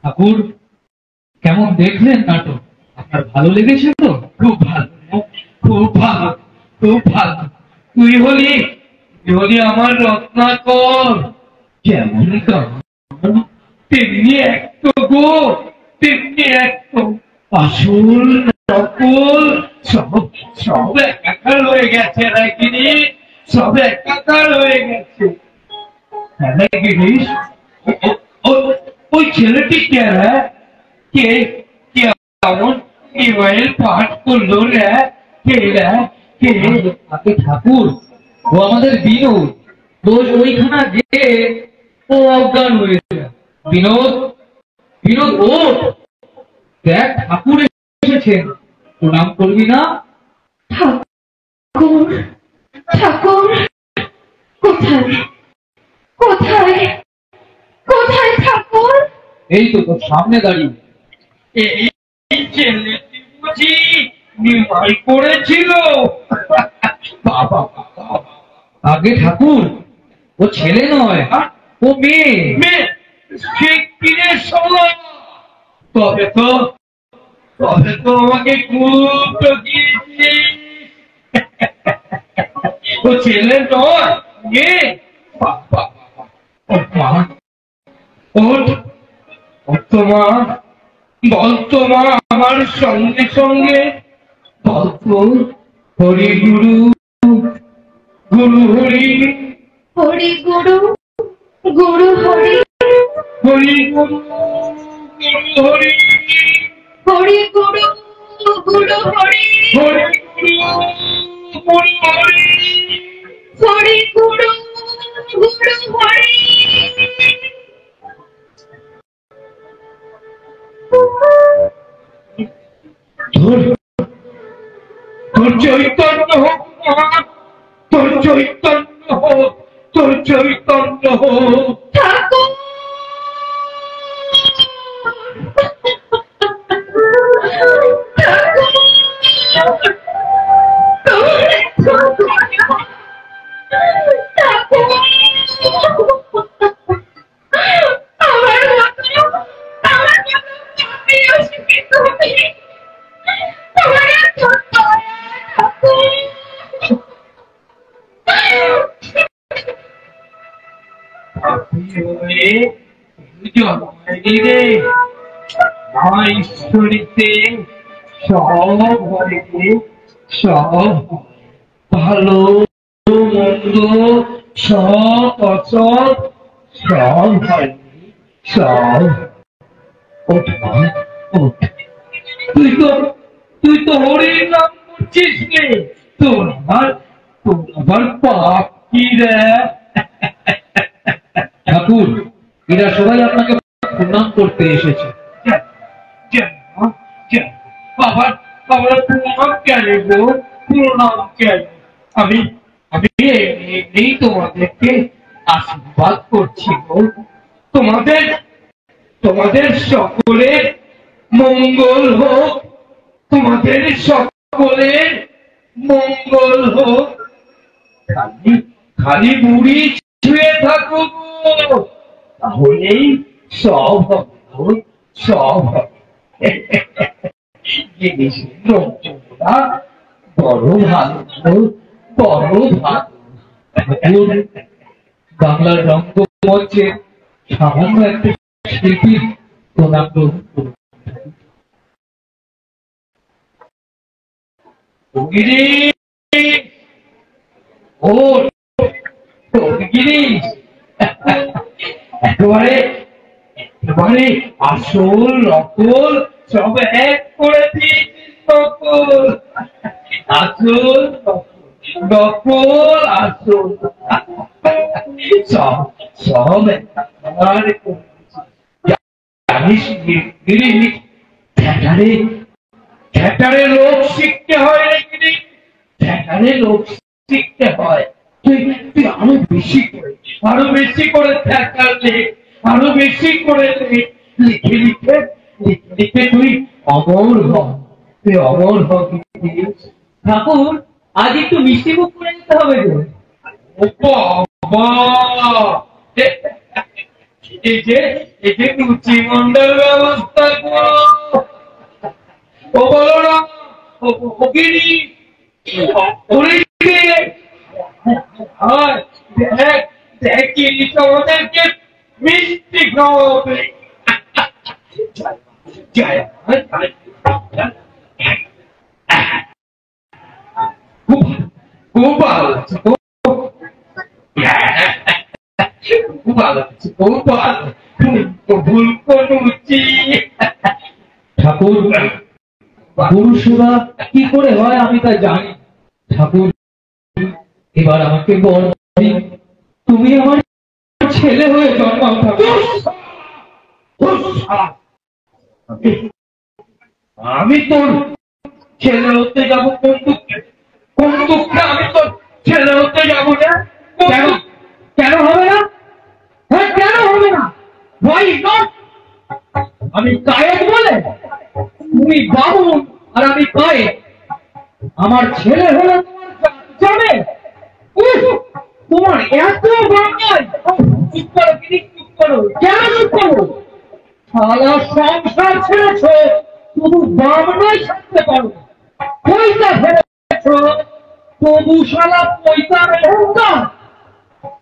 ঠাকুর, কেমন দেখলেন নাটক? আপনার ভালো লেগেছে তো? খুব ভালো, খুব ভালো, খুব ভালো। তুই হলি আমার রত্নাকর। যেমন তেমনি একটো গো, তেমনি একটো। আসল নকল সব একাকার হয়ে গেছে রাখিনি, সব একাকার হয়ে গেছে। হ্যাঁ গিরিশ, ওই ছেলেটি কে রে? কে কেমন ইমেল পাঠ করলো রে? কে রে? তাকে ঠাকুর, ও আমাদের বিনোদ। রোজ ওইখানা গিয়ে ও অজ্ঞান হয়েছে। বিনোদ, বিনোদ ওঠ, দেখ ঠাকুর এসেছেন, প্রণাম করবি না? ঠাকুর, ঠাকুর কোথায়, কোথায়, কোথায় ঠাকুর? এই তো তোর সামনে দাঁড়িয়ে। এই ছেলেটি বুঝি নিমাই করেছিল? বাবা, আগে ঠাকুর, ও ছেলে নয়, ও মেয়ে। মেয়ে শিগগিরের সময়। তবে তো আমাকে খুব ঠকিয়েছিস। ও ছেলে নয়, মেয়ে। বাবা, ও মা, ওঠ, বলতো মা আমার সঙ্গে সঙ্গে বলতো, হরি গুরু, গুরু হরি, হরি গুরু, গুরু হরি, হরি গুরু, গুরু হরি, হরি গুরু, গুরু হরি, হরি গুরু, গুরু হরি, হরি গুরু, গুরু হরি। তোর চৈতন্য হোক মা, তোর চৈতন্য হোক, তোর চৈতন্য হোক। ঠাকুর, আমার ঈশ্বরীতে সব হয়, সব ভালো মন্দ, সব অসৎ, সব হয়, সব। ওঠ মা, ওঠ। তুই তো হরির নাম করছিস রে। তোর আবার পাপ কি রে? ঠাকুর, এরা সবাই আপনাকে প্রণাম করতে এসেছে। বাবার প্রণাম কেন গো? প্রণাম কেন? আমি এমনি তোমাদেরকে আশীর্বাদ করছি গো। তোমাদের সকলের মঙ্গল হোক, তোমাদের সকলের মঙ্গল হোক। খালি বুড়ি ছুঁয়ে থাকো গো, তাহলেই সব হবে, সব হবে। জিনিসের রঞ্জনটা বড় ভালো, বড় ভালো। বাংলার রঙ্গমঞ্চে সামান্য একটা শিল্পীর প্রণাম গ্রহণ করুন। একেবারে আসল নকল সব এক করে দিয়েছিস। নকল আসল, নকল আসল, সব একেবারে জানিস থ্যাটারে লোক শিখতে হয় নাকি? থ্যাটারে লোক শিখতে হয়। তুই আরো বেশি করে থ্যাটার লেখ, আরো বেশি করে লিখে লিখে তুই অমর হ, তুই অমর হ। ঠাকুর, আজ একটু মিষ্টি মুখ করে নিতে হবে গো। এই যে রুচি মন্ডল ব্যবস্থা করো। ও বলো না, আমাদেরকে মিষ্টি খাওয়াবে। খুব ভালো লাগছে, খুব ভালো লাগছে, খুব ভালো। ভুল করছি ঠাকুর, গুরু সেবা কি করে হয় আমি তা জানি। ঠাকুর, এবার আমাকে বল, তুমি আমার ছেলে হয়ে জন্মাও ঠাকুর। আমি তোর ছেলে হতে যাবো কোন দুঃখে? কোন দুঃখে আমি তোর ছেলে হতে যাবো না? কেন কেন হবে না? হ্যাঁ, কেন হবে না? Why not? আমি কায়েত বলে, তুমি বামুন আর আমি কায়েত। আমার ছেলে হলো তোমার যাবে। তোমার এত বাঙাল। চুপ করো, চুপ করো। কেন চুপ করো? সারা সংসার ছেড়েছ, তবু বামনাই থাকতে পারো। পয়সা ফেলেছ, তবু সারা পয়সার অহংকার।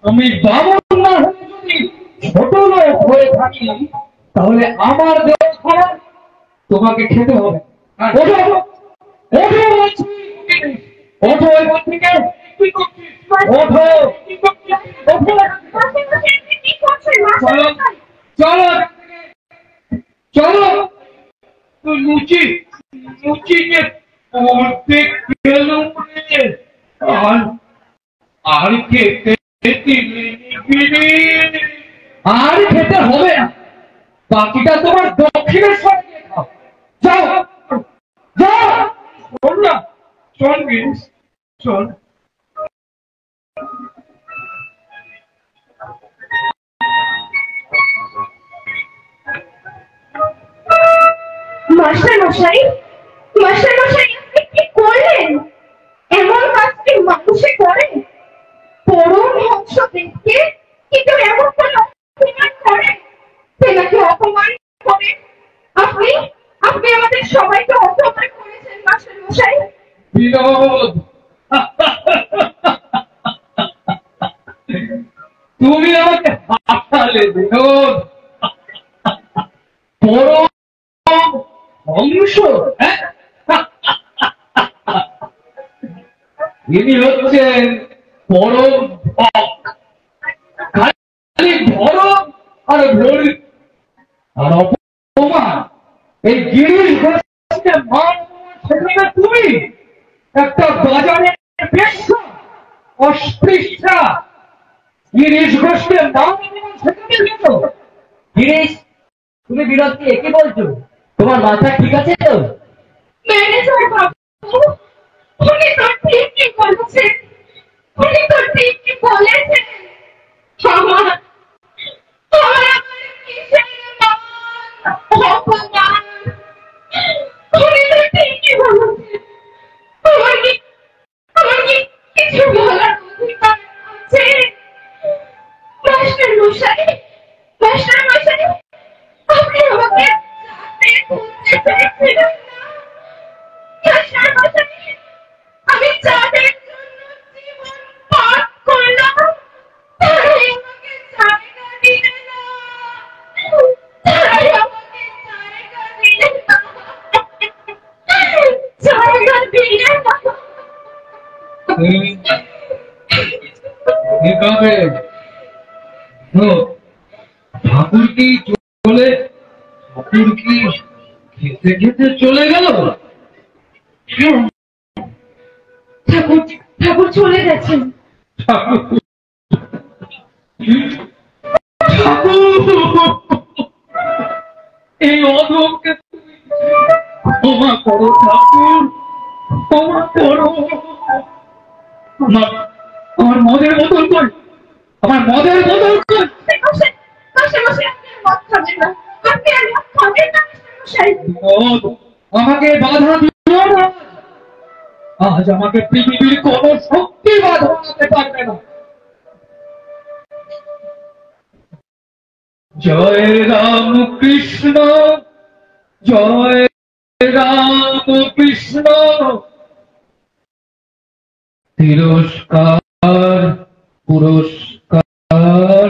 আমি বামন না হয়ে যদি ছোট লোক হয়ে থাকি, তাহলে আমার দেহ খারাপ, তোমাকে খেতে হবে। ওঠো, ওঠো বলছি, ওঠো এখান থেকে। ওঠো, চলো, চলো, চলো। লুচি লুচি যে পড়তে গেলুম রে, আর খেতে আর খেতে হবে না। বাকিটা তোমার দক্ষিণেশ্বর দিয়ে খাও। যাও, যাও। শোন না, শোন গিরিশ, শোন। মাস্টার মশাই, মাস্টার মশাই, আপনি কি করলেন? এমন কাজ কি মানুষে করে? পরম হংস দেখতে কিন্তু এমন কোনো অপমান করে, তেনাকে অপমান করে। আপনি আপনি আমাদের সবাইকে অপমান করেছেন মাস্টার মশাই। বিনোদ, তুমি আমাকে হাসালে বিনোদ। পরম হংস, ইনি হচ্ছেন পরম ভক। খালি ধরম আর ভরি আর অপমান। এই গিরিশ ঘোষকে মান শেখাবে তুমি? একটা বাজারের বেশ্যা, অস্পৃশ্যা গিরিশ ঘোষকে মান শেখাবে কেন? গিরিশ, তুমি বিরক্তি একই বলছো? তোমার মাথা ঠিক আছে তো? ম্যানেজার বাবু, উনি তো ঠিকই বলেছেন, উনি তো ঠিকই বলেছেন। আমার কিসের মান, অপমান? উনি তো ঠিকই বলেছেন। আমার কি কিছু বলার অধিকার আছে? মাস্টার মশাই, মাস্টার মশাই, আপনি আমাকে খুঁজতে পেরেছিলেন না? মাস্টার মশাই, আমি যাদের জন্য জীবন পাঠ করলাম, তারাই আমাকে জায়গা দিলে না, তারাই আমাকে জায়গা দিলে না, জায়গা দিলে না। ঠাকুর কি চলে, ঠাকুর কি খেতে খেতে চলে গেল? ঠাকুর ঠাকুর চলে গেছেন। এই অধমকে ক্ষমা করো ঠাকুর, ক্ষমা করো। আমার মদের বোতল কই? আমার মদের বোতল কই? আমাকে বাধা দিও না। আজ আমাকে পৃথিবীর কোন শক্তি বাধা দিতে পারবে না। জয় রাম কৃষ্ণ, জয় রাম কৃষ্ণ। তিরস্কার, পুরস্কার,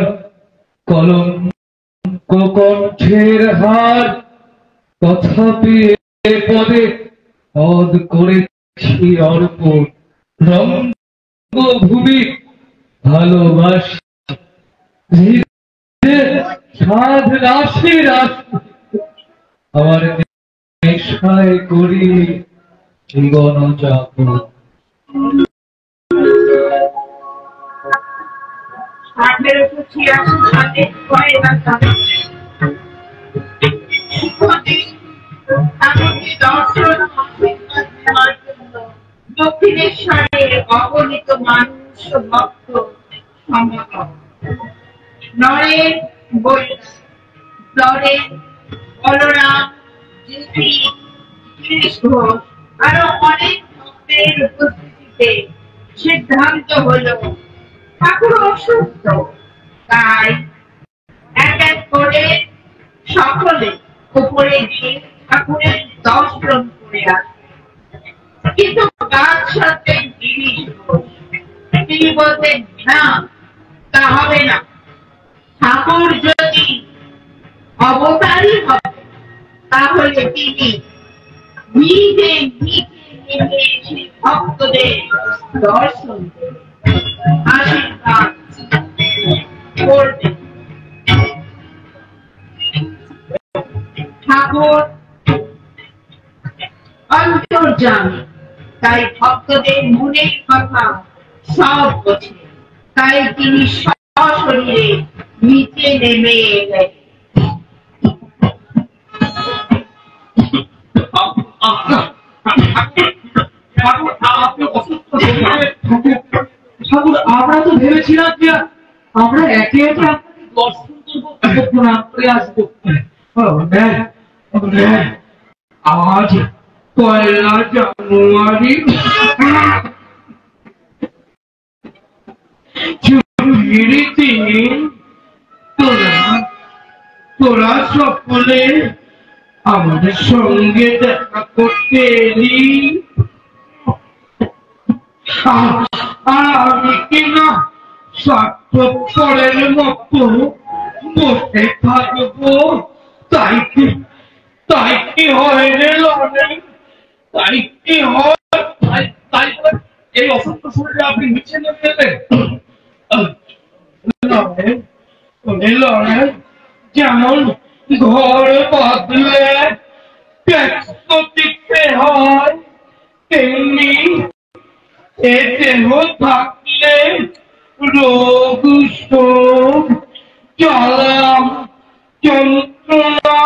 কলঙ্ক কণ্ঠের হার, তথাপি পদে পদ করেছি অর্পণ। রঙ্গভূমি ভালোবাসি, সাধ রাশি রাশি আমার নেশায় করি জীবন যাপন। 1886 সালে দক্ষিণেশ্বরে অগণিত মানুষ ভক্ত সমাগম। নরেন বলরাম, ঘোষ আরো অনেক ভক্তের উপস্থিতিতে সিদ্ধান্ত হলো ঠাকুর অসুস্থ, তাই এক এক করে সকলে উপরে গিয়ে ঠাকুরের দর্শন করে আসে। কিন্তু কাজ সাথে গিরিশ ঘোষ তিনি বলতেন, না তা হবে না, ঠাকুর যদি অবতারই হবে তাহলে তিনি নিজে নেমে এসে ভক্তদের দর্শন আশীর্বাদ করবেন। ঠাকুর অন্তর্যামী, তাই ভক্তদের মনের কথা সব বোঝে, তাই তিনি সশরীরে নিচে নেমে এলেন। ঠাকুর, আমরা তো ভেবেছিলাম যে আমরা একে একে আপনাকে দর্শন করবো, প্রণাম করে আসবো। আজ 1 জানুয়ারি ছুটির দিন, তোরা সকলে আমাদের সঙ্গে দেখা করতে এলি, আর আমি কিনা স্বার্থপরের মতো বসে থাকবো। তাই কি হয় রে লড়ে, তাই কি হয়? তাই এই অসত্য শরীরে আপনি নিচে নেমে এলেন। লড়ে যেমন ঘর বাঁধলে ট্যাক্স দিতে হয়, তেমনি এ দেহ থাকলে রোগ শোক জ্বালা যন্ত্রণা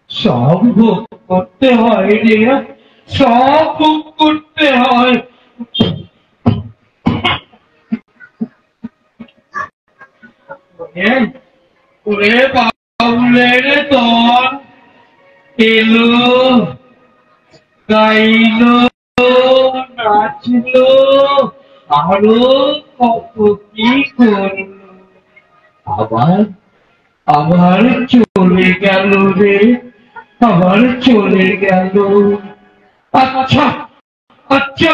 সব ভোগ করতে হয় রে, সব ভোগ করতে হয়। ওরে বাউলের দল এলো, গাইলো, নাচলো, আরো কত কি করলো, আবার চলে গেল রে, আবার চলে গেল। আচ্ছা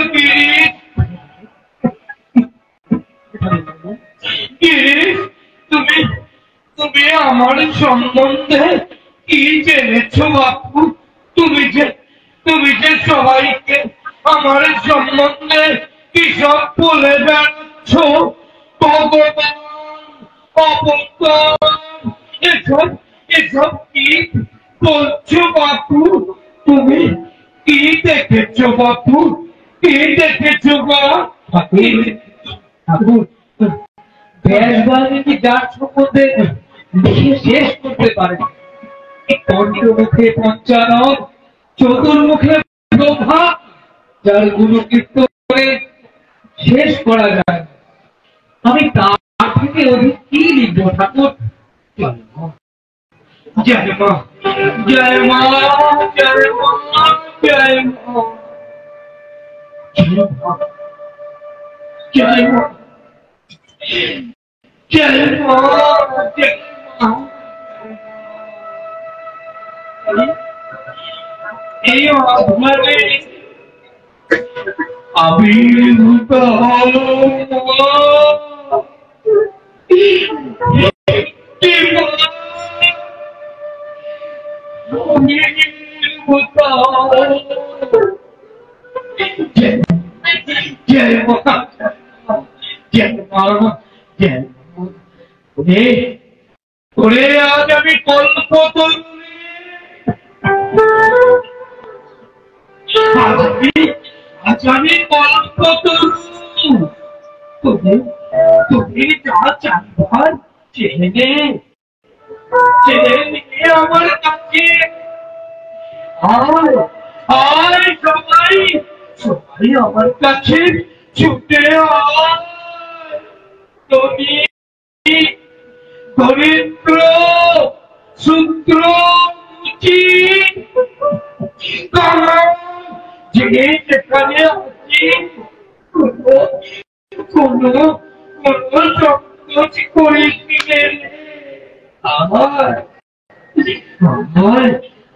গিরিশ, তুমি আমার সম্বন্ধে কি জেনেছ বাপু? তুমি যে সবাইকে আমার সম্বন্ধে কি সব বলে বেড়াচ্ছ? ভগবান, অবতার, এসব কি বলছো বাপু? তুমি কি দেখেছ বাপু? কি দেখেছ বা? ঠাকুর, ব্যাসবাণী যার সম্বন্ধে লিখে শেষ করতে পারে, পঞ্চমুখে পঞ্চানন, চতুর্মুখে প্রভা, যার গুণকীর্তনে শেষ করা যায়, আমি তার থেকে অধিক কি লিখবো ঠাকুর? জয় মা, জয় মা, জয় মা, জয় মা, জয় মা, জয় মা, জয় মা। এই অভাবে আবির্ভূত হল জয় মা, জয় মা, জয় মা। ওরে আজ আমি কল্পতরুণী, আজ আমি কল্পতরু, তুমি তুমি যা চাইবার চেনে নিয়ে আমার কাছে আয় আয় সবাই সবাই আমার কাছে ছুটে আয় তুমি দরিদ্র সূত্র যে যেখানে আছি কোন সংকোচ করিস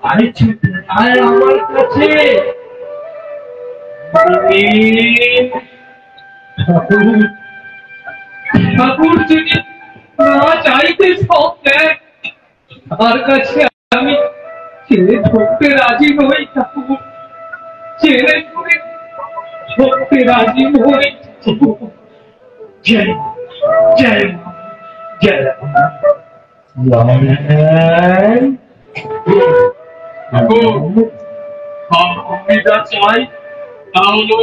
আয় ছুটে আয় আমার কাছে ঠাকুর যদি না চাইতে সব দেখ তার কাছে আমি ছেলে ঢুকতে রাজি নই ঠাকুর ছেলে ঢুকতে রাজি নই জয় জয় জয় আমি যা চাই তা হলো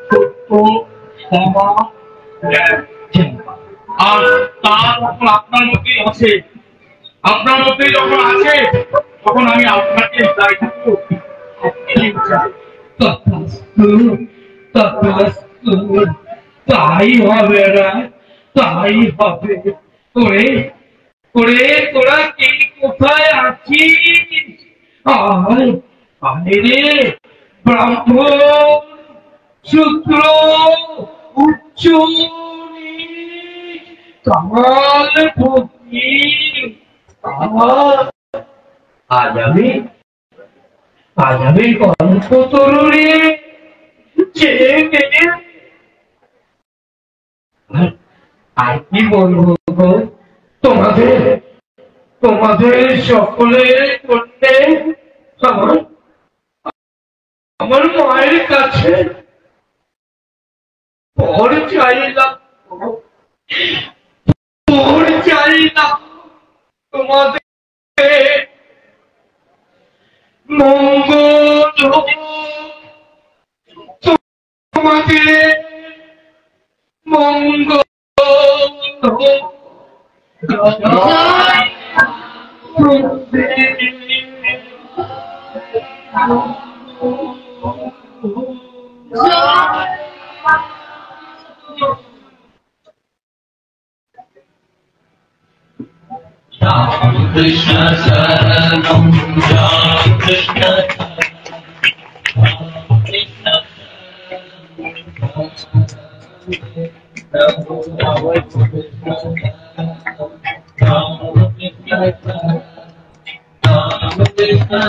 সত্য ক্ষমা আর তার আপনার মধ্যেই আছে আপনার মধ্যেই যখন আছে তখন আমি আপনাকে চাই তাই হবে না তাই হবে তোরে তোরে তোরা কে কোথায় আছিস আয় আয় রে ব্রাহ্মণ শূদ্র উচ্চ কামাল ফকির আজ আমি কল্পতরুরে চেয়ে গেলে আর কি বলবো গো তোমাদের সকলের করতে আমার মায়ের কাছে পর চাইলাম তোমাদের মঙ্গল তোমাদের মঙ্গল Krishna Saranam Ram Krishna Krishna Krishna